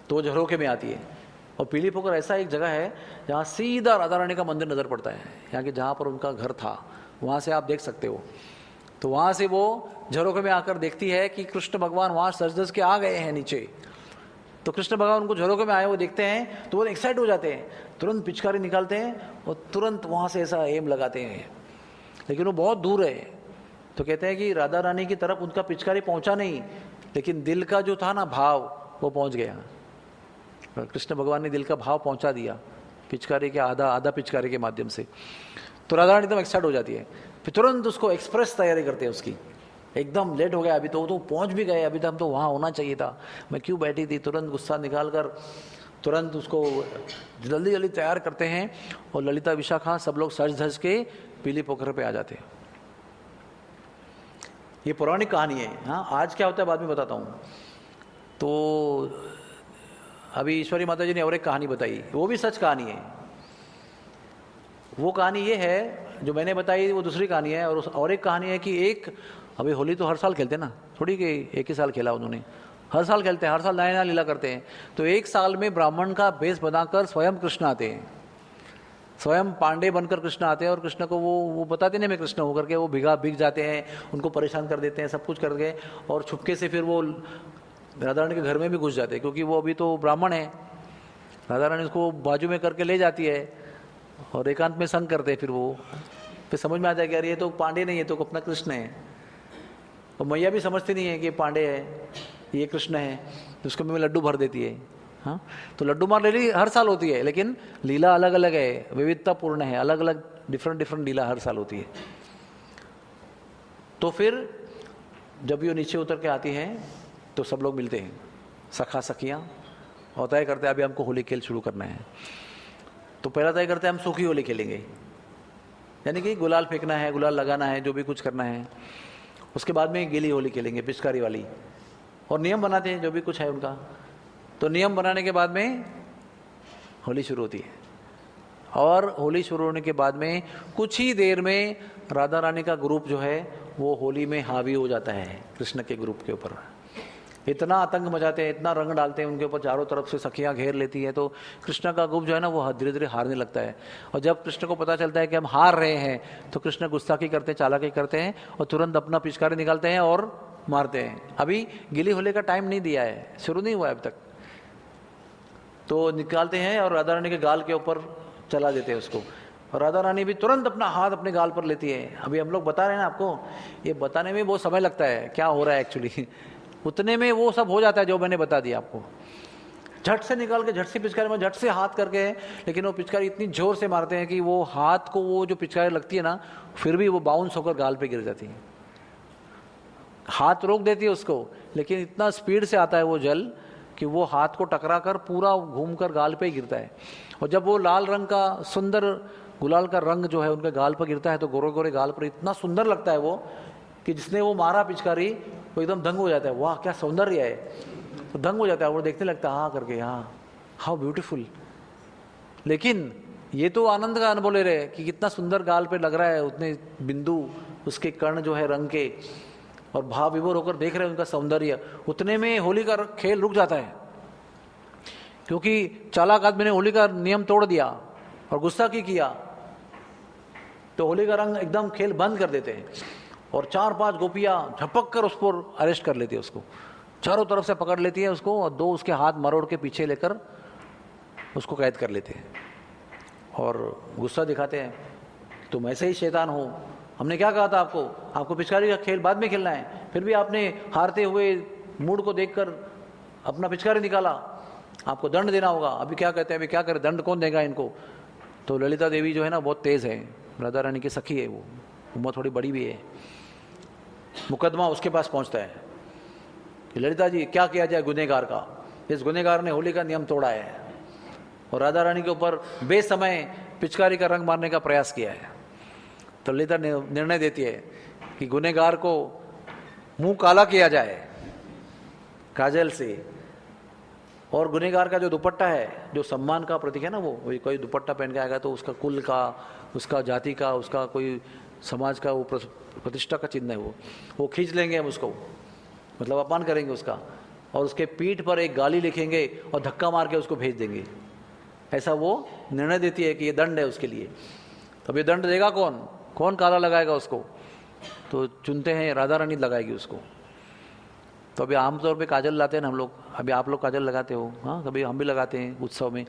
तो वो झरोके में आती है। और पीली पोखर ऐसा एक जगह है जहाँ सीधा राधा रानी का मंदिर नजर पड़ता है, यहाँ के जहाँ पर उनका घर था, वहाँ से आप देख सकते हो। तो वहाँ से वो झरोके में आकर देखती है कि कृष्ण भगवान वहाँ सज धज के आ गए हैं नीचे। तो कृष्ण भगवान उनको झरोके में आए वो देखते हैं तो वो एक्साइट हो जाते हैं, तुरंत पिचकारी निकालते हैं और तुरंत वहाँ से ऐसा एम लगाते हैं, लेकिन वो बहुत दूर है। तो कहते हैं कि राधा रानी की तरफ उनका पिचकारी पहुँचा नहीं, लेकिन दिल का जो था ना भाव वो पहुँच गया। कृष्ण भगवान ने दिल का भाव पहुँचा दिया पिचकारी के आधा पिचकारी के माध्यम से। तो राधा रानी एकदम एक्साइट हो जाती है, फिर तुरंत उसको एक्सप्रेस तैयारी करते हैं उसकी। एकदम लेट हो गया, अभी तो पहुंच भी गए, अभी तो हम तो वहाँ होना चाहिए था, मैं क्यों बैठी थी। तुरंत गुस्सा निकाल कर तुरंत उसको जल्दी जल्दी तैयार करते हैं, और ललिता विशाखा सब लोग सज धज के पीली पोखर पे आ जाते हैं। ये पौराणिक कहानी है। हाँ, आज क्या होता है बाद में बताता हूँ। तो अभी ईश्वरी माता जी ने और एक कहानी बताई, वो भी सच कहानी है। वो कहानी ये है जो मैंने बताई, वो दूसरी कहानी है। और एक कहानी है कि एक, अभी होली तो हर साल खेलते हैं ना, थोड़ी कि एक ही साल खेला उन्होंने, हर साल खेलते हैं, हर साल नया नया लीला करते हैं। तो एक साल में ब्राह्मण का भेष बनाकर स्वयं कृष्ण आते हैं, स्वयं पांडे बनकर कृष्ण आते हैं, और कृष्ण को वो बताते नहीं मैं कृष्ण होकर के वो भीग जाते हैं, उनको परेशान कर देते हैं, सब कुछ करके, और छुपके से फिर वो राधा रानी के घर में भी घुस जाते हैं, क्योंकि वो अभी तो ब्राह्मण है। राधा रानी उसको बाजू में करके ले जाती है और एकांत में संग करते हैं। फिर समझ में आता है कि अरे ये तो पांडे नहीं है, तो अपना कृष्ण है। और मैया भी समझती नहीं है कि पांडे है, ये कृष्ण है, तो उसको में लड्डू भर देती है। हाँ, तो लड्डू मार लीला हर साल होती है, लेकिन लीला अलग अलग है, विविधतापूर्ण है, अलग अलग डिफरेंट लीला हर साल होती है। तो फिर जब ये नीचे उतर के आती है तो सब लोग मिलते हैं, सखा सखियाँ, और तय करते हैं अभी हमको होली खेल शुरू करना है। तो पहला तय करते हैं हम सूखी होली खेलेंगे, यानी कि गुलाल फेंकना है, गुलाल लगाना है, जो भी कुछ करना है। उसके बाद में गीली होली खेलेंगे, पिचकारी वाली, और नियम बनाते हैं जो भी कुछ है उनका। तो नियम बनाने के बाद में होली शुरू होती है, और होली शुरू होने के बाद में कुछ ही देर में राधा रानी का ग्रुप जो है वो होली में हावी हो जाता है कृष्ण के ग्रुप के ऊपर। इतना आतंक मचाते हैं, इतना रंग डालते हैं उनके ऊपर, चारों तरफ से सखियां घेर लेती है। तो कृष्ण का ग्रुप जो है ना वो धीरे धीरे हारने लगता है। और जब कृष्ण को पता चलता है कि हम हार रहे हैं, तो कृष्ण गुस्ताखी करते हैं, चालाकी करते हैं, और तुरंत अपना पिचकारी निकालते हैं और मारते हैं। अभी गिली होली का टाइम नहीं दिया है, शुरू नहीं हुआ है अब तक। तो निकालते हैं और राधा रानी के गाल के ऊपर चला देते हैं उसको। और राधा रानी भी तुरंत अपना हाथ अपने गाल पर लेती है। अभी हम लोग बता रहे हैं ना आपको, ये बताने में बहुत समय लगता है क्या हो रहा है एक्चुअली, उतने में वो सब हो जाता है जो मैंने बता दिया आपको। झट से निकाल के झट से पिचकारी में झट से हाथ करके, लेकिन वो पिचकारी इतनी जोर से मारते हैं कि वो हाथ को वो जो पिचकारी लगती है ना, फिर भी वो बाउंस होकर गाल पे गिर जाती है। हाथ रोक देती है उसको, लेकिन इतना स्पीड से आता है वो जल कि वो हाथ को टकरा कर पूरा घूमकर गाल पे ही गिरता है। और जब वो लाल रंग का सुंदर गुलाल का रंग जो है उनके गाल पर गिरता है तो गोरे गोरे गाल पर इतना सुंदर लगता है वो कि जिसने वो मारा पिचकारी वो एकदम दंग हो जाता है, वाह क्या सौंदर्य है, तो दंग हो जाता है, वो देखने लगता है हाँ करके, हाँ हाउ ब्यूटीफुल। लेकिन ये तो आनंद का अनुभव ले रहे हैं कि कितना सुंदर गाल पे लग रहा है, उतने बिंदु उसके कर्ण जो है रंग के, और भाव विभोर होकर देख रहे हैं उनका सौंदर्य। उतने में होली का खेल रुक जाता है, क्योंकि चालाक आदमी ने होली का नियम तोड़ दिया और गुस्सा किया, तो होली का रंग एकदम खेल बंद कर देते हैं और 4-5 गोपियां झपक कर उस पर अरेस्ट कर लेती है, उसको चारों तरफ से पकड़ लेती है उसको, और 2 उसके हाथ मरोड़ के पीछे लेकर उसको कैद कर लेते हैं और गुस्सा दिखाते हैं, तुम ऐसे ही शैतान हो, हमने क्या कहा था आपको, आपको पिचकारी का खेल बाद में खेलना है, फिर भी आपने हारते हुए मूड को देखकर अपना पिचकारी निकाला, आपको दंड देना होगा। अभी क्या कहते हैं, अभी क्या करें, दंड कौन देगा इनको। तो ललिता देवी जो है ना बहुत तेज है, राधा रानी की सखी है, वो उम्र थोड़ी बड़ी भी है। मुकदमा उसके पास पहुंचता है कि ललिता जी क्या किया जाए गुनहगार का, इस गुनहगार ने होली का नियम तोड़ा है और राधा रानी के ऊपर बेसमय पिचकारी का रंग मारने का प्रयास किया है। तो ललिता निर्णय देती है कि गुनहगार को मुंह काला किया जाए काजल से, और गुनहगार का जो दुपट्टा है, जो सम्मान का प्रतीक है ना, वो कोई दुपट्टा पहन के आएगा तो उसका कुल का, उसका जाति का, उसका कोई समाज का वो प्रतिष्ठा का चिन्ह है, वो खींच लेंगे हम उसको, मतलब अपमान करेंगे उसका, और उसके पीठ पर एक गाली लिखेंगे और धक्का मार के उसको भेज देंगे। ऐसा वो निर्णय देती है कि ये दंड है उसके लिए। तब ये दंड देगा कौन, कौन काला लगाएगा उसको, तो चुनते हैं राधा रानी लगाएगी उसको। तो अभी आमतौर पे काजल लाते हैं ना हम लोग, अभी आप लोग काजल लगाते हो, हाँ कभी हम भी लगाते हैं उत्सव में।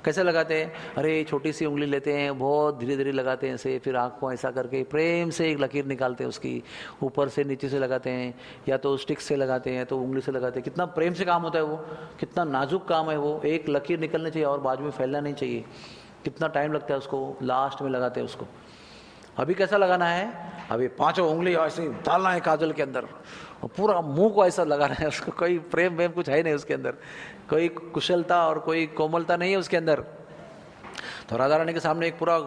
कैसे लगाते हैं, अरे छोटी सी उंगली लेते हैं, बहुत धीरे धीरे लगाते हैं ऐसे, फिर आँख को ऐसा करके प्रेम से एक लकीर निकालते हैं उसकी, ऊपर से नीचे से लगाते हैं, या तो स्टिक से लगाते हैं तो उंगली से लगाते हैं। कितना प्रेम से काम होता है वो, कितना नाजुक काम है वो, एक लकीर निकलनी चाहिए और बाजू में फैलना नहीं चाहिए, कितना टाइम लगता है उसको, लास्ट में लगाते हैं उसको। अभी कैसा लगाना है, अभी 5 उंगली ऐसे डालना है काजल के अंदर और पूरा मुंह को ऐसा लगाना है उसको, कोई प्रेम वेम कुछ है नहीं उसके अंदर, कोई कुशलता और कोई कोमलता नहीं है उसके अंदर। तो राधा रानी के सामने एक पूरा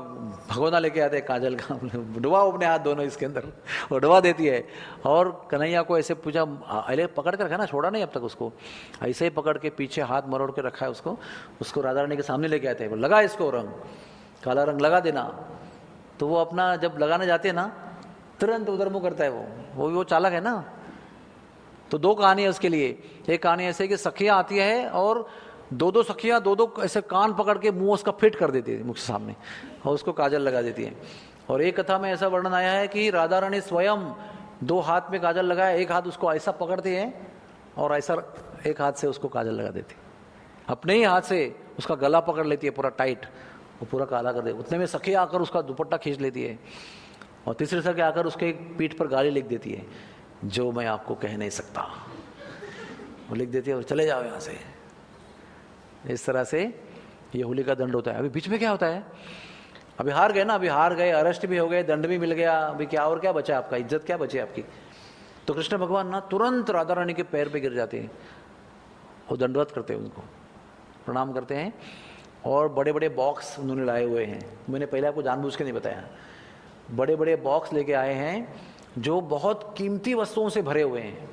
भगोना लेके आते हैं काजल का, डुबा अपने हाथ दोनों इसके अंदर, वो डुबा देती है और कन्हैया को ऐसे पूछा, अरे पकड़ कर रखा ना, छोड़ा नहीं अब तक उसको, ऐसे ही पकड़ के पीछे हाथ मरोड़ के रखा है उसको राधा रानी के सामने लेके आते हैं, लगा इसको रंग, काला रंग लगा देना। तो वो अपना जब लगाने जाते हैं ना, तुरंत उधर मुँह करता है वो चालक है ना। तो 2 कहानी है उसके लिए, एक कहानी ऐसे कि सखियाँ आती है और 2 सखियाँ 2 ऐसे कान पकड़ के मुंह उसका फिट कर देती है मुख के सामने और उसको काजल लगा देती है। और एक कथा में ऐसा वर्णन आया है कि राधा रानी स्वयं 2 हाथ में काजल लगाए, एक हाथ उसको ऐसा पकड़ते हैं और ऐसा एक हाथ से उसको काजल लगा देती, अपने ही हाथ से उसका गला पकड़ लेती है पूरा टाइट, वो पूरा काला कर देती। उतने में सखियाँ आकर उसका दुपट्टा खींच लेती है और तीसरे सखी आकर उसके पीठ पर गाली लिख देती है, जो मैं आपको कह नहीं सकता, वो लिख देती है और चले जाओ यहाँ से। इस तरह से ये होली का दंड होता है। अभी बीच में क्या होता है, अभी हार गए ना, अभी हार गए, अरेस्ट भी हो गए, दंड भी मिल गया, अभी क्या और क्या बचा आपका, इज्जत क्या बची आपकी। तो कृष्ण भगवान ना तुरंत राधा रानी के पैर पे गिर जाते हैं और दंडवत करते हैं, उनको प्रणाम करते हैं। और बड़े बड़े बॉक्स उन्होंने लाए हुए हैं, मैंने पहले आपको जानबूझ के नहीं बताया, बड़े बड़े बॉक्स लेके आए हैं जो बहुत कीमती वस्तुओं से भरे हुए हैं।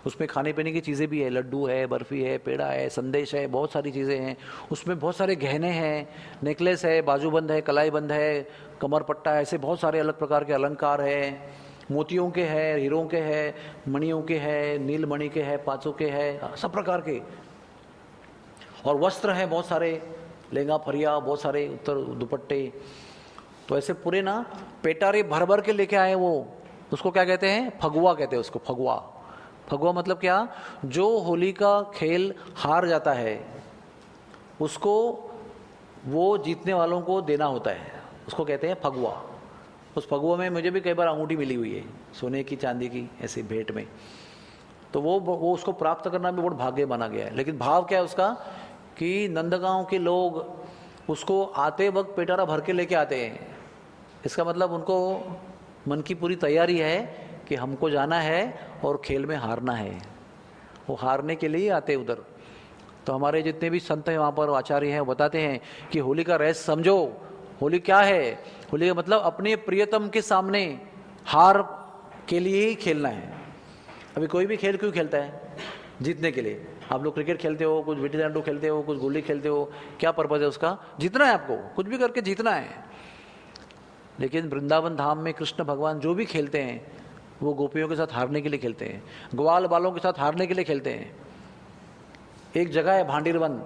उसमें खाने पीने की चीज़ें भी है, लड्डू है, बर्फ़ी है, पेड़ा है, संदेश है, बहुत सारी चीज़ें हैं। उसमें बहुत सारे गहने हैं, नेकलेस है, बाजूबंद है, कलाईबंद है, कमर पट्टा है, ऐसे बहुत सारे अलग प्रकार के अलंकार है, मोतियों के हैं, हीरों के हैं, मणियों के हैं, नीलमणि के हैं, पाँचों के हैं, सब प्रकार के। और वस्त्र हैं बहुत सारे, लहंगा फरिया, बहुत सारे उत्तर दुपट्टे। तो ऐसे पूरे ना पेटारे भर भर के लेके आए वो। उसको क्या कहते हैं, फगुआ कहते हैं उसको, फगुआ। फगुआ मतलब क्या, जो होली का खेल हार जाता है उसको वो जीतने वालों को देना होता है। उसको कहते हैं फगुआ। उस फगुआ में मुझे भी कई बार अंगूठी मिली हुई है, सोने की चांदी की, ऐसे भेंट में। तो वो उसको प्राप्त करना भी बहुत भाग्य माना गया है। लेकिन भाव क्या है उसका कि नंदगांव के लोग उसको आते वक्त पेटारा भर के लेके आते हैं। इसका मतलब उनको मन की पूरी तैयारी है कि हमको जाना है और खेल में हारना है, वो हारने के लिए आते उधर। तो हमारे जितने भी संत हैं वहाँ पर, आचार्य हैं, वो बताते हैं कि होली का रहस्य समझो। होली क्या है? होली का मतलब अपने प्रियतम के सामने हार के लिए ही खेलना है। अभी कोई भी खेल क्यों खेलता है? जीतने के लिए। आप लोग क्रिकेट खेलते हो, कुछ विटी दांडू खेलते हो, कुछ गुल्ली खेलते हो, क्या पर्पज है उसका? जीतना है आपको, कुछ भी करके जीतना है। लेकिन वृंदावन धाम में कृष्ण भगवान जो भी खेलते हैं वो गोपियों के साथ हारने के लिए खेलते हैं, ग्वाल बालों के साथ हारने के लिए खेलते हैं। एक जगह है भांडीरवन,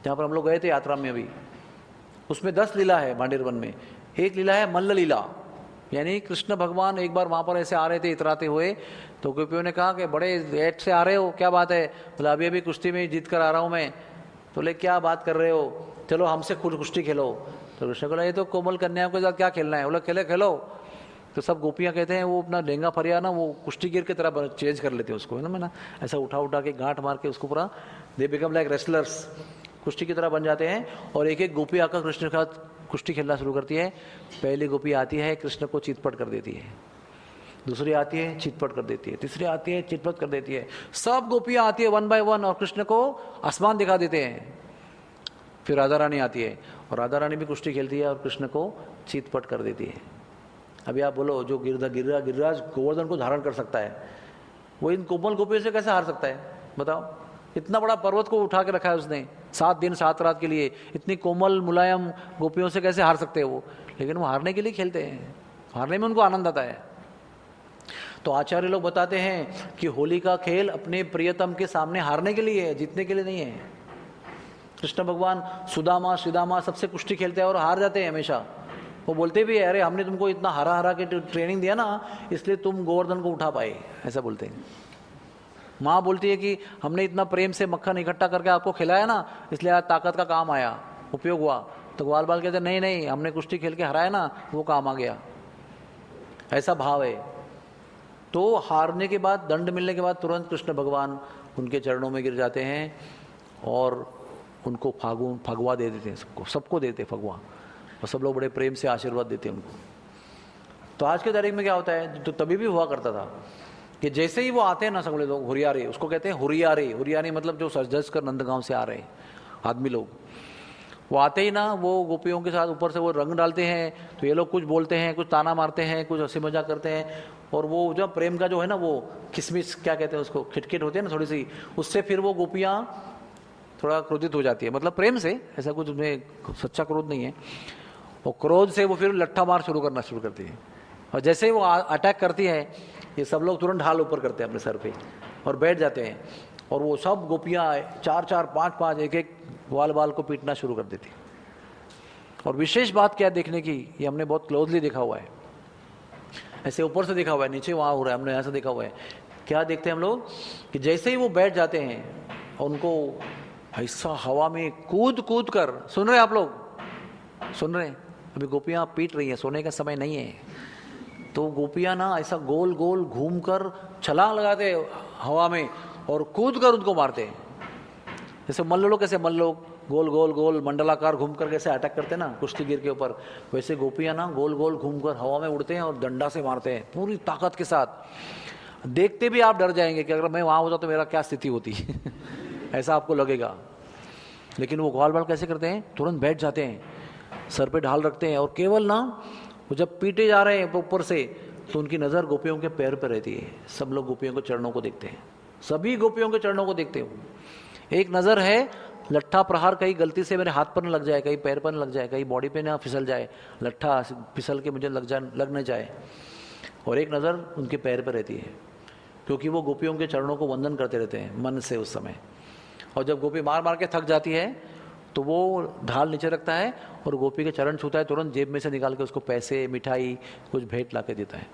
जहाँ पर हम लोग गए थे यात्रा में अभी, उसमें 10 लीला है भांडीरवन में। एक लीला है मल्ल लीला, यानी कृष्ण भगवान एक बार वहाँ पर ऐसे आ रहे थे इतराते हुए, तो गोपियों ने कहा कि बड़े लेट से आ रहे हो, क्या बात है? बोला अभी अभी कुश्ती में जीत कर आ रहा हूँ मैं। तो बोले क्या बात कर रहे हो, चलो हमसे खुद कुश्ती खेलो। तो कृष्ण बोला ये तो कोमल कन्याओं के साथ क्या खेलना है? बोला खेले खेलो। तो सब गोपियाँ कहते हैं वो अपना डेंगा फरिया ना वो कुश्ती गिर की तरह चेंज कर लेते हैं उसको, है ना, मैं ना ऐसा उठा उठा के गांठ मार के उसको पूरा दे बिकम लाइक रेसलर्स, कुश्ती की तरह बन जाते हैं। और एक एक गोपी आकर कृष्ण के साथ कुश्ती खेलना शुरू करती है। पहली गोपी आती है, कृष्ण को चितपट कर देती है, दूसरी आती है चितपट कर देती है, तीसरी आती है चितपट कर देती है। सब गोपियाँ आती है 1 by 1 और कृष्ण को आसमान दिखा देते हैं। फिर राधा रानी आती है और राधा रानी भी कुश्ती खेलती है और कृष्ण को चितपट कर देती है। अभी आप बोलो जो गिरिराज गोवर्धन को धारण कर सकता है वो इन कोमल गोपियों से कैसे हार सकता है? बताओ, इतना बड़ा पर्वत को उठा के रखा है उसने 7 दिन 7 रात के लिए, इतनी कोमल मुलायम गोपियों से कैसे हार सकते हैं वो? लेकिन वो हारने के लिए खेलते हैं, हारने में उनको आनंद आता है। तो आचार्य लोग बताते हैं कि होली का खेल अपने प्रियतम के सामने हारने के लिए है, जीतने के लिए नहीं है। कृष्ण भगवान सुदामा श्रीदामा सबसे कुश्ती खेलते हैं और हार जाते हैं हमेशा। वो बोलते भी है अरे हमने तुमको इतना हरा हरा के ट्रेनिंग दिया ना, इसलिए तुम गोवर्धन को उठा पाए, ऐसा बोलते हैं। माँ बोलती है कि हमने इतना प्रेम से मक्खन इकट्ठा करके आपको खिलाया ना, इसलिए आज ताकत का काम आया, उपयोग हुआ। तो ग्वाल बाल कहते नहीं नहीं, हमने कुश्ती खेल के हराया ना, वो काम आ गया, ऐसा भाव है। तो हारने के बाद, दंड मिलने के बाद तुरंत कृष्ण भगवान उनके चरणों में गिर जाते हैं और उनको फगवा दे देते हैं, सबको देते हैं फगवा, और सब लोग बड़े प्रेम से आशीर्वाद देते हैं उनको। तो आज के तारीख में क्या होता है, तो तभी भी हुआ करता था कि जैसे ही वो आते हैं ना सगले लोग, हुरियारे उसको कहते हैं, हुरियारे। हुरियारे मतलब जो सज कर नंदगांव से आ रहे हैं आदमी लोग, वो आते ही ना वो गोपियों के साथ ऊपर से वो रंग डालते हैं। तो ये लोग कुछ बोलते हैं, कुछ ताना मारते हैं, कुछ हंसी मजाक करते हैं, और वो जो प्रेम का जो है ना वो किसमिस क्या कहते हैं उसको, खिटखिट होती है ना थोड़ी सी, उससे फिर वो गोपियाँ थोड़ा क्रोधित हो जाती है, मतलब प्रेम से, ऐसा कुछ उनमें सच्चा क्रोध नहीं है। और क्रोध से वो फिर लट्ठा मार शुरू करना शुरू करती है, और जैसे ही वो अटैक करती है ये सब लोग तुरंत ढाल ऊपर करते हैं अपने सर पे और बैठ जाते हैं। और वो सब गोपियाँ 4-4 5-5 एक ग्वाल बाल को पीटना शुरू कर देती। और विशेष बात क्या देखने की, ये हमने बहुत क्लोजली देखा हुआ है, ऐसे ऊपर से देखा हुआ है, नीचे वहाँ हो रहा है, हमने यहाँ से देखा हुआ है। क्या देखते हैं हम लोग कि जैसे ही वो बैठ जाते हैं और उनको ऐसा हवा में कूद कूद कर, सुन रहे आप लोग, सुन रहे हैं, अभी गोपियाँ पीट रही हैं, सोने का समय नहीं है। तो गोपियाँ ना ऐसा गोल गोल घूम कर छलांग लगाते हवा में और कूद कर उनको मारते हैं। जैसे मल्ल लोग कैसे मल्ल लोग गोल गोल गोल मंडलाकार घूम कर कैसे अटैक करते हैं ना कुश्तीगीर के ऊपर, वैसे गोपियाँ ना गोल गोल घूम कर हवा में उड़ते हैं और डंडा से मारते हैं पूरी ताकत के साथ। देखते भी आप डर जाएंगे कि अगर मैं वहाँ होता तो मेरा क्या स्थिति होती ऐसा आपको लगेगा। लेकिन वो ग्वाल बाल कैसे करते हैं, तुरंत बैठ जाते हैं, सर पे ढाल रखते हैं, और केवल ना वो जब पीटे जा रहे हैं ऊपर से तो उनकी नज़र गोपियों के पैर पर रहती है। सब लोग गोपियों के चरणों को देखते हैं, सभी गोपियों के चरणों को देखते हैं। एक नज़र है लट्ठा प्रहार कहीं गलती से मेरे हाथ पर न लग जाए, कहीं पैर पर न लग जाए, कहीं बॉडी पे ना फिसल जाए, लट्ठा फिसल के मुझे लग न जाए। और एक नज़र उनके पैर पर रहती है, क्योंकि वो गोपियों के चरणों को वंदन करते रहते हैं मन से उस समय। और जब गोपी मार मार के थक जाती है तो वो ढाल नीचे रखता है और गोपी के चरण छूता है, तुरंत जेब में से निकाल के उसको पैसे मिठाई कुछ भेंट ला के देता है।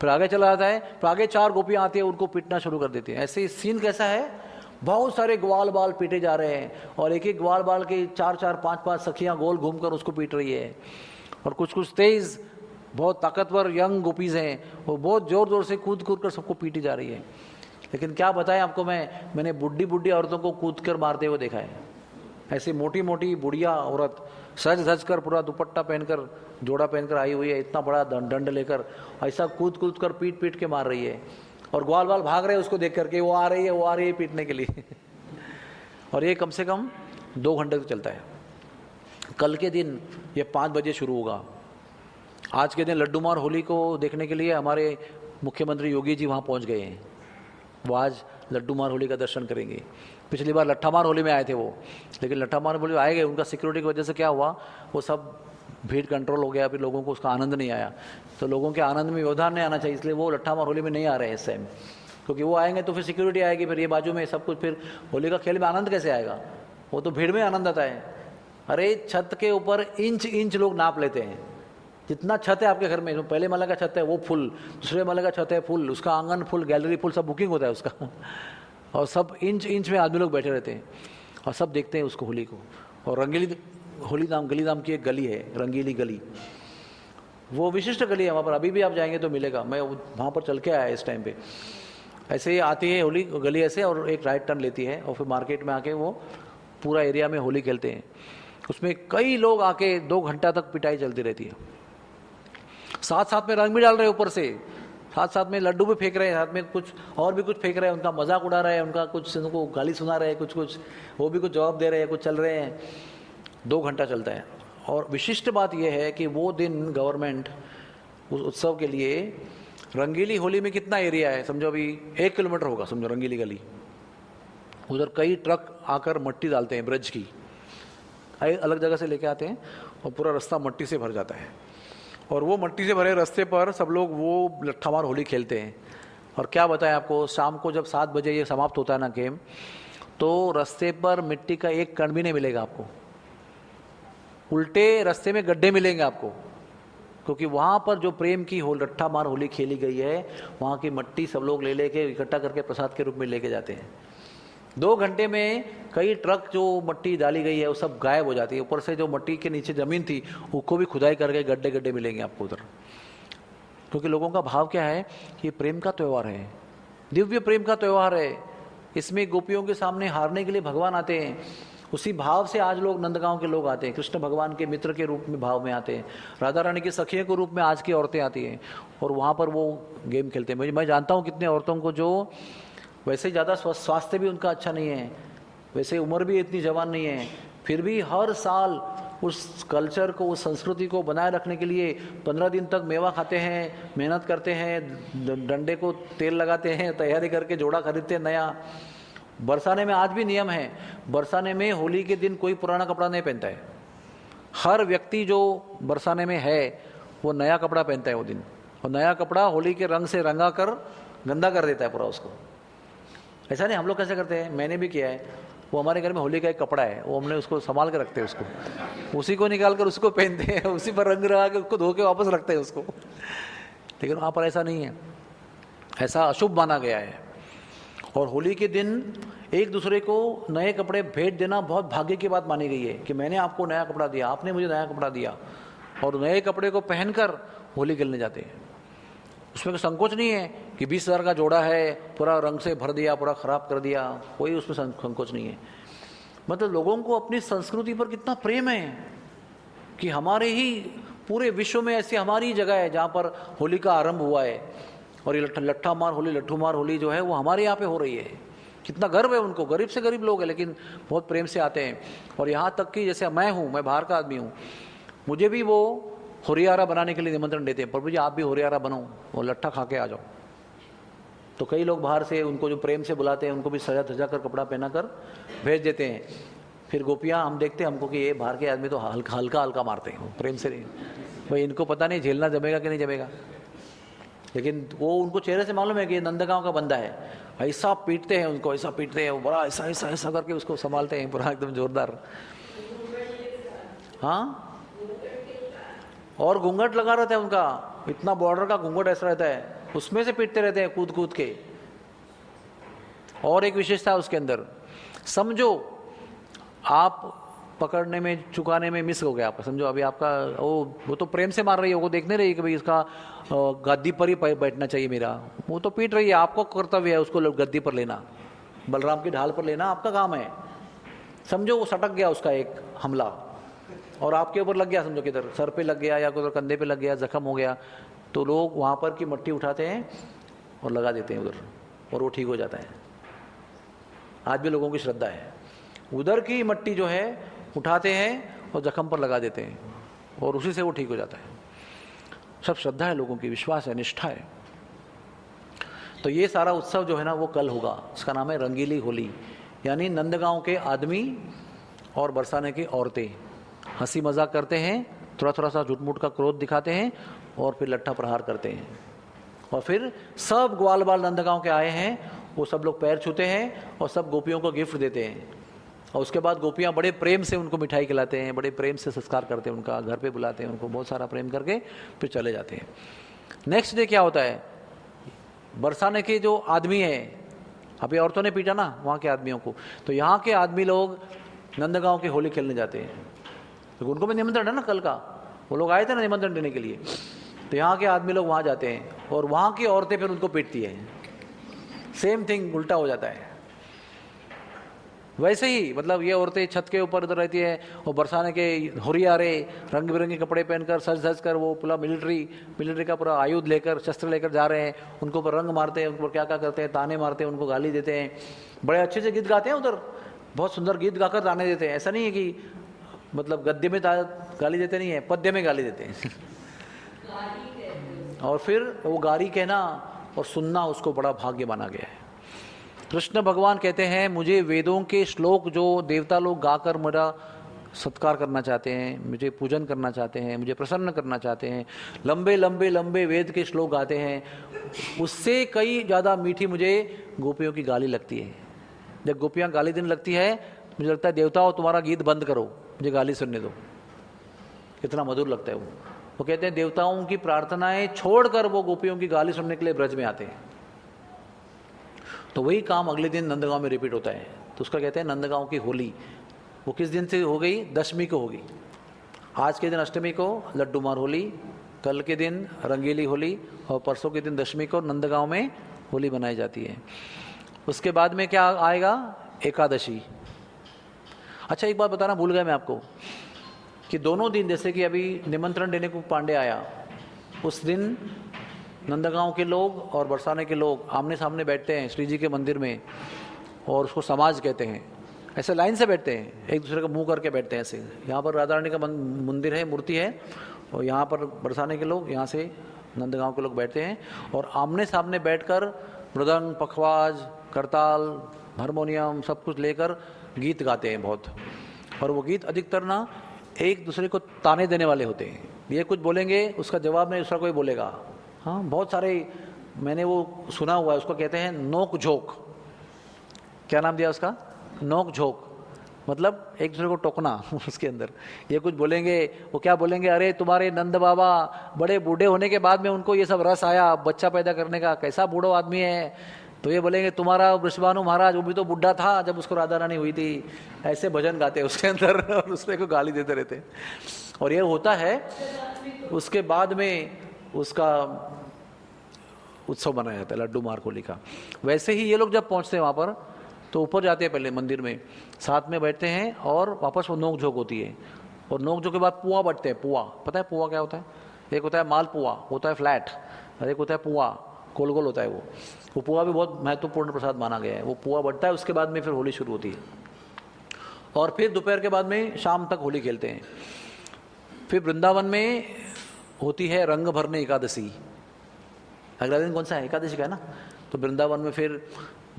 फिर आगे चला जाता है, फिर आगे 4 गोपियाँ आती है, उनको पीटना शुरू कर देती है। ऐसे सीन कैसा है, बहुत सारे ग्वाल बाल पीटे जा रहे हैं और एक एक ग्वाल बाल की 4-4 5-5 सखियाँ गोल घूमकर उसको पीट रही है। और कुछ कुछ तेज बहुत ताकतवर यंग गोपीज हैं, वो बहुत जोर जोर से कूद कूद कर सबको पीटी जा रही है। लेकिन क्या बताएं आपको, मैंने बुढ़ी बुढ़ी औरतों को कूद कर मारते हुए देखा है। ऐसी मोटी मोटी बुढ़िया औरत सज धज कर पूरा दुपट्टा पहनकर जोड़ा पहनकर आई हुई है, इतना बड़ा दंड लेकर ऐसा कूद कूद कर पीट पीट के मार रही है। और ग्वाल बाल भाग रहे हैं उसको देख करके, वो आ रही है पीटने के लिए। और ये कम से कम 2 घंटे तक चलता है। कल के दिन ये 5 बजे शुरू होगा। आज के दिन लड्डू मार होली को देखने के लिए हमारे मुख्यमंत्री योगी जी वहाँ पहुँच गए हैं। वो आज लड्डू मार होली का दर्शन करेंगे। पिछली बार लट्ठा मार होली में आए थे वो, लेकिन लट्ठा मार होली आए गए, उनका सिक्योरिटी की वजह से क्या हुआ, वो सब भीड़ कंट्रोल हो गया, फिर लोगों को उसका आनंद नहीं आया। तो लोगों के आनंद में व्यवधान नहीं आना चाहिए, इसलिए वो लट्ठा मार होली में नहीं आ रहे हैं इस टाइम, क्योंकि वो आएंगे तो फिर सिक्योरिटी आएगी, फिर ये बाजू में सब कुछ, फिर होली का खेल में आनंद कैसे आएगा। वो तो भीड़ में आनंद आता है। अरे छत के ऊपर इंच इंच लोग नाप लेते हैं, जितना छत है आपके घर में, जो पहले माले का छत है वो फुल, दूसरे माले का छत है फुल, उसका आंगन फुल, गैलरी फुल, सब बुकिंग होता है उसका। और सब इंच इंच में आदमी लोग बैठे रहते हैं और सब देखते हैं उसको, होली को। और रंगीली होली गली नाम की एक गली है, रंगीली गली, वो विशिष्ट गली है वहाँ पर, अभी भी आप जाएंगे तो मिलेगा। मैं वहाँ पर चल के आया इस टाइम पे। ऐसे ही आती है होली गली ऐसे, और एक राइट टर्न लेती है और फिर मार्केट में आके वो पूरा एरिया में होली खेलते हैं। उसमें कई लोग आके 2 घंटा तक पिटाई चलती रहती है। साथ साथ में रंग भी डाल रहे हैं ऊपर से, साथ साथ में लड्डू भी फेंक रहे हैं, साथ में कुछ और भी कुछ फेंक रहे हैं, उनका मजाक उड़ा रहे हैं, उनका कुछ उनको गाली सुना रहे हैं, कुछ वो भी कुछ जवाब दे रहे हैं, कुछ चल रहे हैं। 2 घंटा चलता है। और विशिष्ट बात यह है कि वो दिन गवर्नमेंट उस उत्सव के लिए, रंगीली होली में कितना एरिया है समझो, अभी 1 किलोमीटर होगा समझो रंगीली गली, उधर कई ट्रक आकर मट्टी डालते हैं ब्रज की, अलग जगह से लेके आते हैं और पूरा रास्ता मट्टी से भर जाता है। और वो मट्टी से भरे रास्ते पर सब लोग वो लट्ठा मार होली खेलते हैं। और क्या बताएं आपको, शाम को जब 7 बजे ये समाप्त होता है ना गेम, तो रास्ते पर मिट्टी का एक कण भी नहीं मिलेगा आपको, उल्टे रास्ते में गड्ढे मिलेंगे आपको, क्योंकि वहाँ पर जो प्रेम की लट्ठा मार होली खेली गई है, वहाँ की मट्टी सब लोग ले लेके इकट्ठा करके प्रसाद के रूप में लेके जाते हैं। 2 घंटे में कई ट्रक जो मट्टी डाली गई है वो सब गायब हो जाती है। ऊपर से जो मट्टी के नीचे जमीन थी उसको भी खुदाई करके गड्ढे गड्ढे मिलेंगे आपको उधर, क्योंकि लोगों का भाव क्या है कि ये प्रेम का त्यौहार है, दिव्य प्रेम का त्यौहार है। इसमें गोपियों के सामने हारने के लिए भगवान आते हैं। उसी भाव से आज लोग नंदगांव के लोग आते हैं, कृष्ण भगवान के मित्र के रूप में भाव में आते हैं, राधा रानी की सखियों के रूप में आज की औरतें आती हैं और वहाँ पर वो गेम खेलते हैं। मैं जानता हूँ कितने औरतों को जो वैसे ज़्यादा स्वास्थ्य भी उनका अच्छा नहीं है, वैसे उम्र भी इतनी जवान नहीं है, फिर भी हर साल उस कल्चर को, उस संस्कृति को बनाए रखने के लिए 15 दिन तक मेवा खाते हैं, मेहनत करते हैं, डंडे को तेल लगाते हैं, तैयारी करके जोड़ा खरीदते हैं नया। बरसाने में आज भी नियम है, बरसाने में होली के दिन कोई पुराना कपड़ा नहीं पहनता है। हर व्यक्ति जो बरसाने में है वो नया कपड़ा पहनता है वो दिन, और नया कपड़ा होली के रंग से रंगा कर गंदा कर देता है पूरा उसको। ऐसा नहीं, हम लोग कैसे करते हैं, मैंने भी किया है। वो हमारे घर में होली का एक कपड़ा है, वो हमने उसको संभाल के रखते हैं, उसको उसी को निकाल कर उसको पहनते हैं, उसी पर रंग लगा के उसको धो के वापस रखते हैं उसको। लेकिन वहाँ पर ऐसा नहीं है, ऐसा अशुभ माना गया है। और होली के दिन एक दूसरे को नए कपड़े भेंट देना बहुत भाग्य की बात मानी गई है कि मैंने आपको नया कपड़ा दिया, आपने मुझे नया कपड़ा दिया, और नए कपड़े को पहनकर होली खेलने जाते हैं। उसमें कोई संकोच नहीं है कि 20,000 का जोड़ा है, पूरा रंग से भर दिया, पूरा खराब कर दिया, कोई उसमें संकोच नहीं है। मतलब लोगों को अपनी संस्कृति पर कितना प्रेम है कि हमारे ही पूरे विश्व में ऐसी हमारी जगह है जहाँ पर होली का आरंभ हुआ है, और ये लट्ठा मार होली, लट्ठू मार होली जो है वो हमारे यहाँ पे हो रही है। कितना गर्व है उनको, गरीब से गरीब लोग हैं लेकिन बहुत प्रेम से आते हैं। और यहाँ तक कि जैसे मैं हूँ, मैं बाहर का आदमी हूँ, मुझे भी वो होरियारा बनाने के लिए निमंत्रण देते हैं, प्रभु जी आप भी होरियारा बनो और लट्ठा खा के आ जाओ। तो कई लोग बाहर से उनको जो प्रेम से बुलाते हैं उनको भी सजा धजा कर कपड़ा पहना कर भेज देते हैं। फिर गोपियाँ हम देखते हैं हमको कि ये बाहर के आदमी तो हल्का हल्का मारते हैं, प्रेम से नहीं, भाई इनको पता नहीं झेलना जमेगा कि नहीं जमेगा, लेकिन वो उनको चेहरे से मालूम है कि ये नंदगांव का बंदा है। ऐसा पीटते हैं उनको, ऐसा पीटते हैं, वो बड़ा ऐसा ऐसा ऐसा करके उसको संभालते हैं पूरा एकदम जोरदार। हाँ, और घूंघट लगा रहता है उनका, इतना बॉर्डर का घूंघट ऐसा रहता है, उसमें से पीटते रहते हैं कूद कूद के। और एक विशेषता उसके अंदर, समझो आप पकड़ने में चुकाने में मिस हो गया आपका, समझो अभी आपका वो तो प्रेम से मार रही है, वो देख नहीं रही कि भाई इसका गद्दी पर ही बैठना चाहिए मेरा, वो तो पीट रही है। आपको कर्तव्य है उसको गद्दी पर लेना, बलराम की ढाल पर लेना आपका काम है। समझो वो सटक गया उसका एक हमला और आपके ऊपर लग गया, समझो किधर सर पे लग गया या किधर कंधे पे लग गया, जख्म हो गया, तो लोग वहाँ पर की मट्टी उठाते हैं और लगा देते हैं उधर, और वो ठीक हो जाता है। आज भी लोगों की श्रद्धा है, उधर की मट्टी जो है उठाते हैं और जख्म पर लगा देते हैं और उसी से वो ठीक हो जाता है। सब श्रद्धा है लोगों की, विश्वास है, निष्ठा है। तो ये सारा उत्सव जो है ना वो कल होगा, इसका नाम है रंगीली होली। यानी नंदगांव के आदमी और बरसाने की औरतें हंसी मजाक करते हैं, थोड़ा थोड़ा सा झूठ मूठ का क्रोध दिखाते हैं और फिर लट्ठा प्रहार करते हैं। और फिर सब ग्वाल बाल नंदगांव के आए हैं, वो सब लोग पैर छूते हैं और सब गोपियों को गिफ्ट देते हैं। और उसके बाद गोपियाँ बड़े प्रेम से उनको मिठाई खिलाते हैं, बड़े प्रेम से संस्कार करते हैं, उनका घर पे बुलाते हैं, उनको बहुत सारा प्रेम करके फिर चले जाते हैं। नेक्स्ट डे क्या होता है, बरसाने के जो आदमी हैं, अभी औरतों ने पीटा ना वहाँ के आदमियों को, तो यहाँ के आदमी लोग नंदगांव की होली खेलने जाते हैं, क्योंकि उनको भी निमंत्रण है ना कल का, वो लोग आए थे ना निमंत्रण देने के लिए। तो यहाँ के आदमी लोग वहाँ जाते हैं और वहाँ की औरतें फिर उनको पीटती हैं। सेम थिंग उल्टा हो जाता है। वैसे ही मतलब ये औरतें छत के ऊपर उधर रहती है और बरसाने के हुरियारे रंग बिरंगे कपड़े पहनकर सज धज कर वो पूरा मिलिट्री का पूरा आयुध लेकर शस्त्र लेकर जा रहे हैं, उनको ऊपर रंग मारते हैं, उनको क्या क्या करते हैं, ताने मारते हैं, उनको गाली देते हैं, बड़े अच्छे से गीत गाते हैं उधर, बहुत सुंदर गीत गाकर ताने देते हैं। ऐसा नहीं है कि मतलब गद्य में गाली देते नहीं है, पद्य में गाली देते हैं और फिर वो गाली कहना और सुनना उसको बड़ा भाग्य माना गया है। कृष्ण भगवान कहते हैं मुझे वेदों के श्लोक जो देवता लोग गाकर मेरा सत्कार करना चाहते हैं, मुझे पूजन करना चाहते हैं, मुझे प्रसन्न करना चाहते हैं, लंबे लंबे लंबे वेद के श्लोक गाते हैं, उससे कई ज़्यादा मीठी मुझे गोपियों की गाली लगती है। जब गोपियाँ गाली देने लगती है मुझे लगता है देवताओं तुम्हारा गीत बंद करो, मुझे गाली सुनने दो। कितना मधुर लगता है वो कहते हैं देवताओं की प्रार्थनाएं छोड़कर वो गोपियों की गाली सुनने के लिए ब्रज में आते हैं। तो वही काम अगले दिन नंदगांव में रिपीट होता है। तो उसका कहते हैं नंदगांव की होली। वो किस दिन से हो गई? दशमी को होगी। आज के दिन अष्टमी को लड्डू मार होली, कल के दिन रंगीली होली और परसों के दिन दशमी को नंदगांव में होली बनाई जाती है। उसके बाद में क्या आएगा? एकादशी। अच्छा एक बात बताना भूल गया मैं आपको कि दोनों दिन जैसे कि अभी निमंत्रण देने को पांडे आया, उस दिन नंदगांव के लोग और बरसाने के लोग आमने सामने बैठते हैं श्री जी के मंदिर में और उसको समाज कहते हैं। ऐसे लाइन से बैठते हैं, एक दूसरे का मुंह करके बैठते हैं ऐसे। यहाँ पर राधा रानी का मंदिर है, मूर्ति है, और यहाँ पर बरसाने के लोग, यहाँ से नंदगांव के लोग बैठते हैं और आमने सामने बैठकर मृदंग, पखवाज, करताल, हारमोनियम सब कुछ लेकर गीत गाते हैं बहुत। और वो गीत अधिकतर ना एक दूसरे को ताने देने वाले होते हैं। ये कुछ बोलेंगे उसका जवाब नहीं दूसरा कोई बोलेगा। हाँ, बहुत सारे मैंने वो सुना हुआ है, उसको कहते हैं नोक झोंक। क्या नाम दिया उसका? नोक झोंक, मतलब एक दूसरे को टोकना उसके अंदर। ये कुछ बोलेंगे, वो क्या बोलेंगे, अरे तुम्हारे नंद बाबा बड़े बूढ़े होने के बाद में उनको ये सब रस आया बच्चा पैदा करने का, कैसा बूढ़ो आदमी है। तो ये बोलेंगे तुम्हारा वृषभानु महाराज वो भी तो बुढ़ा था जब उसको राधा रानी हुई थी। ऐसे भजन गाते हैं उसके अंदर और उसमें को गाली देते रहते हैं। और ये होता है, उसके बाद में उसका उत्सव मनाया जाता है लड्डू मार होली का। वैसे ही ये लोग जब पहुंचते हैं वहाँ पर तो ऊपर जाते हैं, पहले मंदिर में साथ में बैठते हैं और वापस वो नोक झोंक होती है। और नोक झोंक के बाद पुआ बटते हैं। पुआ पता है पुआ क्या होता है? एक होता है माल पुआ, होता है फ्लैट, और एक होता है पुआ, गोल गोल होता है वो पुआ भी बहुत महत्वपूर्ण प्रसाद माना गया है। वो पुआ बढ़ता है, उसके बाद में फिर होली शुरू होती है और फिर दोपहर के बाद में शाम तक होली खेलते हैं। फिर वृंदावन में होती है रंग भरने एकादशी। अगला दिन कौन सा है? एकादशी का है ना। तो वृंदावन में फिर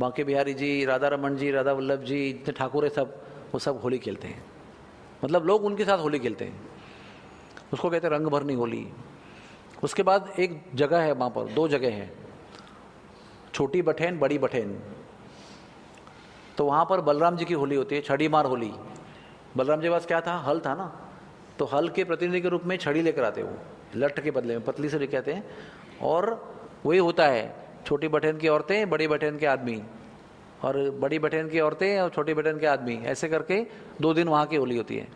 बांके बिहारी जी, राधा रमन जी, राधा वल्लभ जी, जितने ठाकुर है सब, वो सब होली खेलते हैं। मतलब लोग उनके साथ होली खेलते हैं, उसको कहते हैं रंग भरनी होली। उसके बाद एक जगह है वहाँ पर, दो जगह है, छोटी बठेन, बड़ी बठेन। तो वहाँ पर बलराम जी की होली होती है, छड़ी मार होली। बलराम जी के पास क्या था? हल था ना, तो हल के प्रतिनिधि के रूप में छड़ी लेकर आते वो, लठ के बदले में, पतली से लेके आते हैं। और वही होता है, छोटी बठेन की औरतें, बड़ी बठेन के आदमी, और बड़ी बटन की औरतें और छोटी बटन के आदमी, ऐसे करके 2 दिन वहाँ की होली होती है।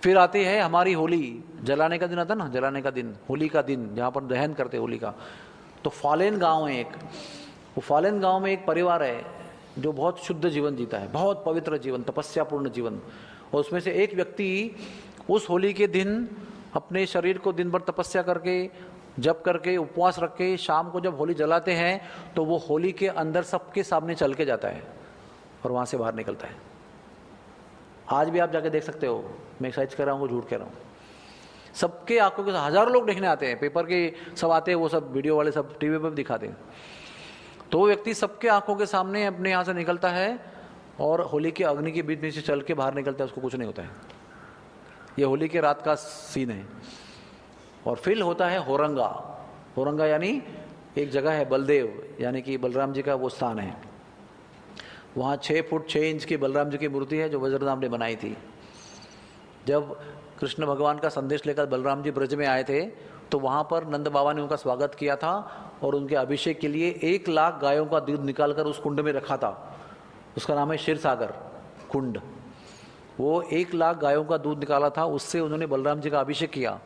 फिर आती है हमारी होली, जलाने का दिन आता ना, जलाने का दिन, होली का दिन, जहाँ पर दहन करते होली का। तो फालेन गांव है एक, वो फालेन गांव में एक परिवार है जो बहुत शुद्ध जीवन जीता है, बहुत पवित्र जीवन, तपस्यापूर्ण जीवन। और उसमें से एक व्यक्ति उस होली के दिन अपने शरीर को दिन भर तपस्या करके, जप करके, उपवास रख के, शाम को जब होली जलाते हैं तो वो होली के अंदर सबके सामने चल के जाता है और वहाँ से बाहर निकलता है। आज भी आप जाके देख सकते हो, मैं सच कह रहा हूँ, झूठ कह रहा हूँ। सबके आंखों के साथ हजारों लोग देखने आते हैं, पेपर के सब आते हैं, वो सब वीडियो वाले सब टीवी पर भी दिखाते हैं। तो वो व्यक्ति सबके आंखों के सामने अपने यहाँ से निकलता है और होली के अग्नि के बीच में से चल के बाहर निकलता है, उसको कुछ नहीं होता है। ये होली के रात का सीन है। और फिर होता है होरंगा। होरंगा यानी एक जगह है बलदेव, यानी कि बलराम जी का वो स्थान है। वहाँ 6 फुट 6 इंच की बलराम जी की मूर्ति है जो वज्रदाम ने बनाई थी। जब कृष्ण भगवान का संदेश लेकर बलराम जी ब्रज में आए थे तो वहाँ पर नंद बाबा ने उनका स्वागत किया था और उनके अभिषेक के लिए 1 लाख गायों का दूध निकालकर उस कुंड में रखा था। उसका नाम है क्षीर सागर कुंड। वो 1 लाख गायों का दूध निकाला था, उससे उन्होंने बलराम जी का अभिषेक किया।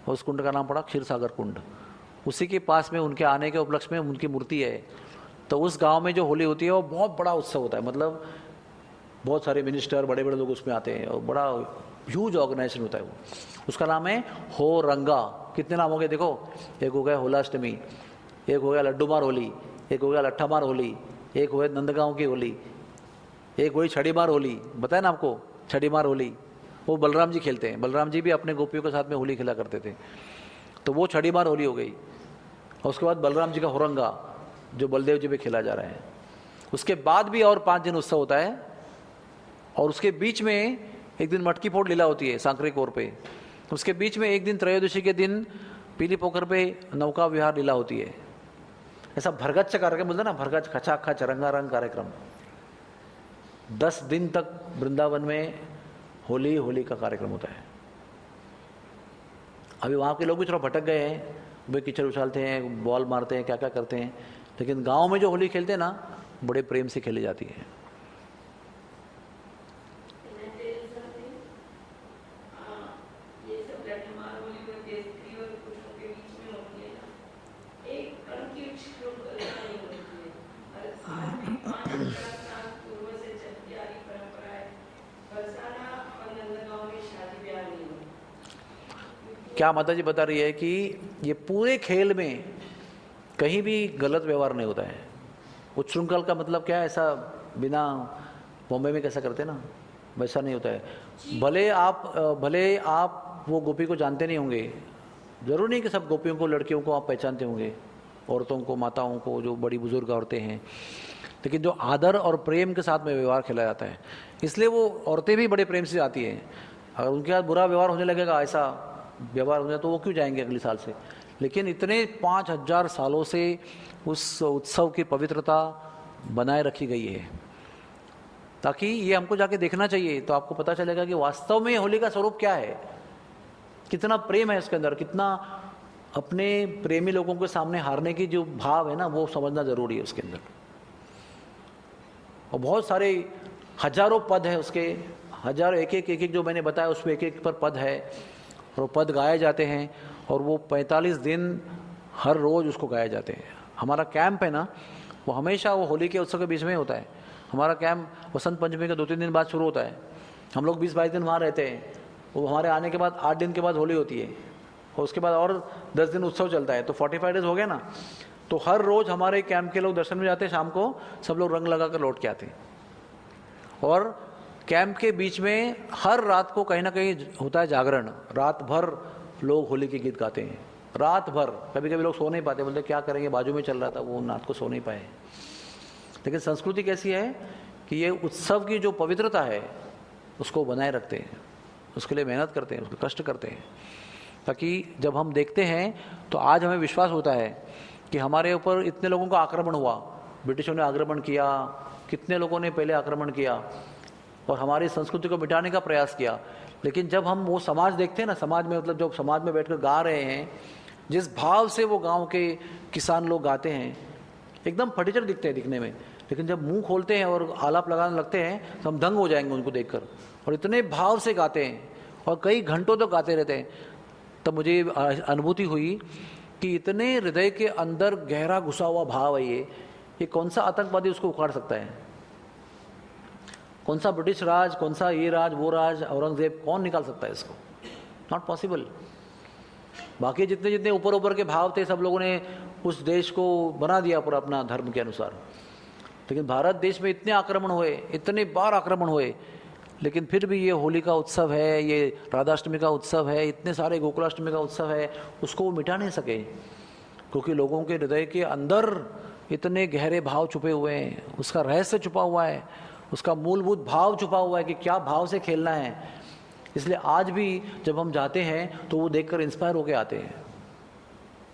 उस कुंड का नाम पड़ा क्षीर सागर कुंड। उसी के पास में उनके आने के उपलक्ष्य में उनकी मूर्ति है। तो उस गांव में जो होली होती है वो बहुत बड़ा उत्सव होता है, मतलब बहुत सारे मिनिस्टर, बड़े बड़े लोग उसमें आते हैं और बड़ा ह्यूज ऑर्गेनाइजेशन होता है वो। उसका नाम है हो रंगा। कितने नाम हो गए देखो, एक हो गया होलाष्टमी, एक हो गया लड्डू मार होली, एक हो गया लट्ठा मार होली, एक हो गया नंदगांव की होली, एक हुई छड़ी मार होली। बताया ना आपको, छड़ी मार होली वो बलराम जी खेलते हैं। बलराम जी भी अपने गोपियों के साथ में होली खेला करते थे, तो वो छड़ी मार होली हो गई। और उसके बाद बलराम जी का होरंगा जो बलदेव जी पे खेला जा रहा है। उसके बाद भी और 5 दिन उत्सव होता है और उसके बीच में एक दिन मटकी फोड़ लीला होती है सांकरे कोर पे। उसके बीच में एक दिन त्रयोदशी के दिन पीली पोखर पे नौका विहार लीला होती है। ऐसा भरगच्च कार्यक्रम बोलते ना, भरगच्च, खचाखच, रंगारंग कार्यक्रम। 10 दिन तक वृंदावन में होली का कार्यक्रम होता है। अभी वहाँ के लोग भी थोड़ा भटक गए हैं, वे कीचड़ उछालते हैं, बॉल मारते हैं, क्या क्या करते हैं, लेकिन गांव में जो होली खेलते हैं ना, बड़े प्रेम से खेली जाती है। क्या माता जी बता रही है कि ये पूरे खेल में कहीं भी गलत व्यवहार नहीं होता है। उच्छृंखल का मतलब क्या है, ऐसा बिना बॉम्बे में कैसा करते ना, वैसा नहीं होता है। भले आप वो गोपी को जानते नहीं होंगे, जरूर नहीं कि सब गोपियों को, लड़कियों को आप पहचानते होंगे, औरतों को, माताओं को, जो बड़ी बुजुर्ग औरतें हैं, लेकिन जो आदर और प्रेम के साथ में व्यवहार खेला जाता है, इसलिए वो औरतें भी बड़े प्रेम से आती हैं। अगर उनके साथ बुरा व्यवहार होने लगेगा, ऐसा व्यवहार हो जाए, तो वो क्यों जाएंगे अगले साल से। लेकिन इतने 5000 सालों से उस उत्सव की पवित्रता बनाए रखी गई है, ताकि ये हमको जाके देखना चाहिए, तो आपको पता चलेगा कि वास्तव में होली का स्वरूप क्या है, कितना प्रेम है उसके अंदर, कितना अपने प्रेमी लोगों के सामने हारने की जो भाव है ना, वो समझना जरूरी है उसके अंदर। और बहुत सारे हजारों पद है उसके, हजारों, एक एक जो मैंने बताया उसमें एक पर पद है, और वो पद गाए जाते हैं, और वो 45 दिन हर रोज़ उसको गाए जाते हैं। हमारा कैंप है ना, वो हमेशा वो होली के उत्सव के बीच में होता है। हमारा कैंप वसंत पंचमी के 2-3 दिन बाद शुरू होता है। हम लोग 20-22 दिन वहाँ रहते हैं। वो हमारे आने के बाद 8 दिन के बाद होली होती है, और उसके बाद और 10 दिन उत्सव चलता है, तो 45 डेज हो गया ना। तो हर रोज़ हमारे कैंप के लोग दर्शन में जाते हैं, शाम को सब लोग रंग लगा कर लौट के आते हैं। और कैंप के बीच में हर रात को कहीं ना कहीं होता है जागरण, रात भर लोग होली के गीत गाते हैं, रात भर। कभी कभी लोग सो नहीं पाते, बोलते क्या करेंगे, बाजू में चल रहा था, वो रात को सो नहीं पाए। लेकिन संस्कृति कैसी है कि ये उत्सव की जो पवित्रता है उसको बनाए रखते हैं, उसके लिए मेहनत करते हैं, उसको कष्ट करते हैं, ताकि जब हम देखते हैं तो आज हमें विश्वास होता है कि हमारे ऊपर इतने लोगों का आक्रमण हुआ, ब्रिटिशों ने आक्रमण किया, कितने लोगों ने पहले आक्रमण किया और हमारी संस्कृति को मिटाने का प्रयास किया। लेकिन जब हम वो समाज देखते हैं ना, समाज में, मतलब जब समाज में बैठकर गा रहे हैं, जिस भाव से वो गांव के किसान लोग गाते हैं, एकदम फटीचर दिखते हैं दिखने में, लेकिन जब मुंह खोलते हैं और आलाप लगाने लगते हैं तो हम दंग हो जाएंगे उनको देखकर, और इतने भाव से गाते हैं और कई घंटों तक गाते रहते हैं। तब मुझे अनुभूति हुई कि इतने हृदय के अंदर गहरा घुसा हुआ भाव है ये कौन सा आतंकवादी उसको उखाड़ सकता है? कौन सा ब्रिटिश राज, कौन सा ये राज वो राज, औरंगजेब, कौन निकाल सकता है इसको? Not possible. बाकी जितने जितने ऊपर ऊपर के भाव थे सब लोगों ने उस देश को बना दिया पूरा अपना धर्म के अनुसार। लेकिन भारत देश में इतने आक्रमण हुए, इतने बार आक्रमण हुए, लेकिन फिर भी ये होली का उत्सव है, ये राधाष्टमी का उत्सव है, इतने सारे गोकुलाष्टमी का उत्सव है, उसको वो मिटा नहीं सके, क्योंकि लोगों के हृदय के अंदर इतने गहरे भाव छुपे हुए हैं, उसका रहस्य छुपा हुआ है, उसका मूलभूत भाव छुपा हुआ है कि क्या भाव से खेलना है। इसलिए आज भी जब हम जाते हैं तो वो देखकर इंस्पायर होके आते हैं।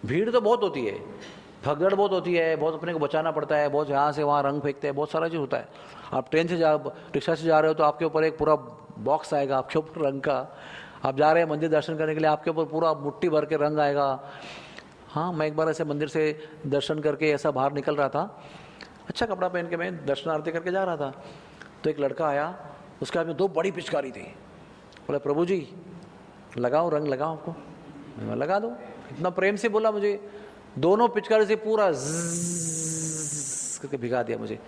भीड़ तो बहुत होती है, भगदड़ बहुत होती है, बहुत अपने को बचाना पड़ता है, बहुत यहाँ से वहाँ रंग फेंकते हैं, बहुत सारा चीज़ होता है। आप ट्रेन से रिक्शा से जा रहे हो तो आपके ऊपर एक पूरा बॉक्स आएगा आपके ऊपर रंग का। आप जा रहे हैं मंदिर दर्शन करने के लिए, आपके ऊपर पूरा मुट्ठी भर के रंग आएगा। हाँ, मैं एक बार ऐसे मंदिर से दर्शन करके ऐसा बाहर निकल रहा था, अच्छा कपड़ा पहन के मैं दर्शन आरती करके जा रहा था, तो एक लड़का आया, उसके हाथ में 2 बड़ी पिचकारी थी। बोला प्रभु जी लगाओ, रंग लगाओ आपको। मैं लगा दो, इतना प्रेम से बोला मुझे, दोनों पिचकारी से पूरा करके भिगा दिया मुझे।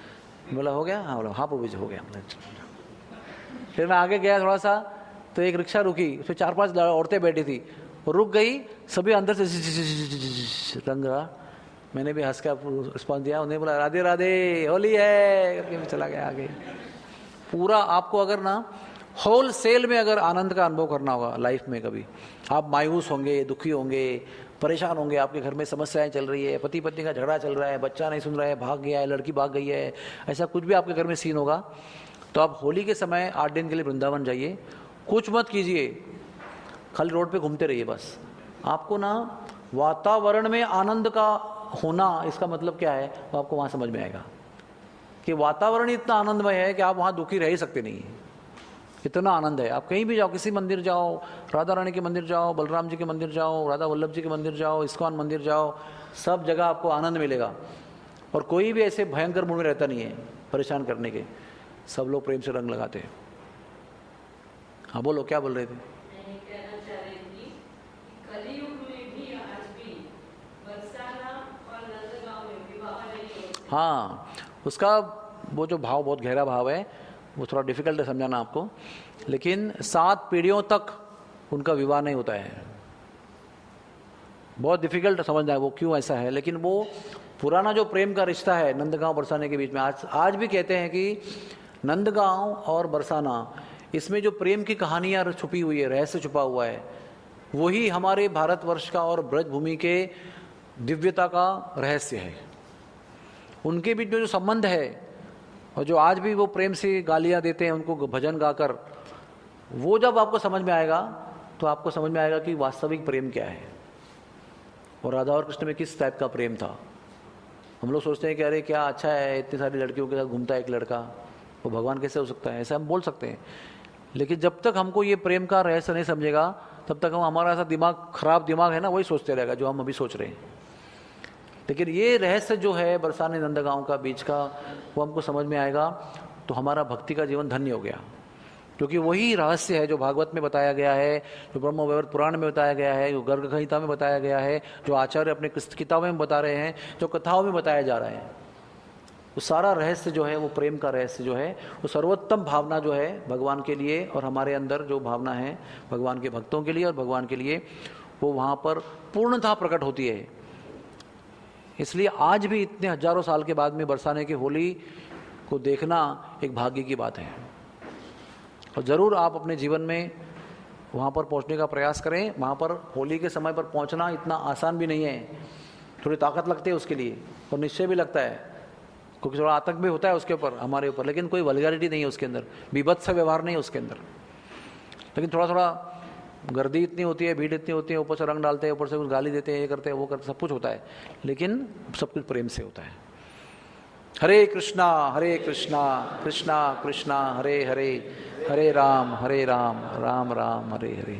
बोला हो गया? हाँ। बोला हाँ प्रभु जी हो गया। फिर मैं आगे गया थोड़ा सा तो एक रिक्शा रुकी, उसमें 4-5 औरतें बैठी थी, रुक गई, सभी अंदर से रंग रहा। मैंने भी हंस का रिस्पॉन्स दिया, उन्हें बोला राधे राधे होली है करके मैं चला गया आगे। पूरा आपको अगर ना होल सेल में अगर आनंद का अनुभव करना होगा लाइफ में, कभी आप मायूस होंगे, दुखी होंगे, परेशान होंगे, आपके घर में समस्याएं चल रही है, पति पत्नी का झगड़ा चल रहा है, बच्चा नहीं सुन रहा है, भाग गया है, लड़की भाग गई है, ऐसा कुछ भी आपके घर में सीन होगा, तो आप होली के समय 8 दिन के लिए वृंदावन जाइए, कुछ मत कीजिए, खाली रोड पे घूमते रहिए बस। आपको ना वातावरण में आनंद का होना, इसका मतलब क्या है वो आपको वहाँ समझ में आएगा कि वातावरण इतना आनंदमय है कि आप वहाँ दुखी रह ही सकते नहीं है, इतना आनंद है। आप कहीं भी जाओ, किसी मंदिर जाओ, राधा रानी के मंदिर जाओ, बलराम जी के मंदिर जाओ, राधा वल्लभ जी के मंदिर जाओ, इस्कॉन मंदिर जाओ, सब जगह आपको आनंद मिलेगा। और कोई भी ऐसे भयंकर मूड में रहता नहीं है परेशान करने के, सब लोग प्रेम से रंग लगाते हैं। हाँ बोलो, क्या बोल रहे थे? हाँ, उसका वो जो भाव, बहुत गहरा भाव है, वो थोड़ा डिफिकल्ट है समझाना आपको, लेकिन 7 पीढ़ियों तक उनका विवाह नहीं होता है। बहुत डिफिकल्ट समझना है वो क्यों ऐसा है, लेकिन वो पुराना जो प्रेम का रिश्ता है नंदगांव बरसाने के बीच में, आज भी कहते हैं कि नंदगांव और बरसाना, इसमें जो प्रेम की कहानियाँ छुपी हुई है, रहस्य छुपा हुआ है, वही हमारे भारतवर्ष का और ब्रजभूमि के दिव्यता का रहस्य है। उनके बीच में जो संबंध है और जो आज भी वो प्रेम से गालियाँ देते हैं उनको भजन गाकर, वो जब आपको समझ में आएगा तो आपको समझ में आएगा कि वास्तविक प्रेम क्या है और राधा और कृष्ण में किस टाइप का प्रेम था। हम लोग सोचते हैं कि अरे क्या अच्छा है, इतनी सारी लड़कियों के साथ घूमता है एक लड़का, वो भगवान कैसे हो सकता है, ऐसा हम बोल सकते हैं। लेकिन जब तक हमको ये प्रेम का रहस्य नहीं समझेगा तब तक हम, हमारा ऐसा दिमाग, खराब दिमाग है ना, वही सोचते रहेगा जो हम अभी सोच रहे हैं। लेकिन ये रहस्य जो है बरसाने नंदगांव का बीच का, वो हमको समझ में आएगा तो हमारा भक्ति का जीवन धन्य हो गया, क्योंकि वही रहस्य है जो भागवत में बताया गया है, जो ब्रह्म वैवर्त पुराण में बताया गया है, जो गर्ग संहिता में बताया गया है, जो आचार्य अपने किताबों में बता रहे हैं, जो कथाओं में बताया जा रहा है। वो सारा रहस्य जो है, वो प्रेम का रहस्य जो है, वो सर्वोत्तम भावना जो है भगवान के लिए, और हमारे अंदर जो भावना है भगवान के भक्तों के लिए और भगवान के लिए, वो वहाँ पर पूर्णतः प्रकट होती है। इसलिए आज भी इतने हजारों साल के बाद में बरसाने की होली को देखना एक भाग्य की बात है। और ज़रूर आप अपने जीवन में वहाँ पर पहुँचने का प्रयास करें। वहाँ पर होली के समय पर पहुँचना इतना आसान भी नहीं है, थोड़ी ताकत लगती है उसके लिए और निश्चय भी लगता है, क्योंकि थोड़ा आतंक भी होता है उसके ऊपर, हमारे ऊपर, लेकिन कोई वल्गैरिटी नहीं है उसके अंदर, बीभत्स व्यवहार नहीं है उसके अंदर। लेकिन थोड़ा थोड़ा गर्दी इतनी होती है, भीड़ इतनी होती है, ऊपर से रंग डालते हैं, ऊपर से कुछ गाली देते हैं, ये करते हैं वो करते, सब कुछ होता है, लेकिन सब कुछ प्रेम से होता है। हरे कृष्णा कृष्णा कृष्णा हरे हरे, हरे राम राम राम हरे हरे।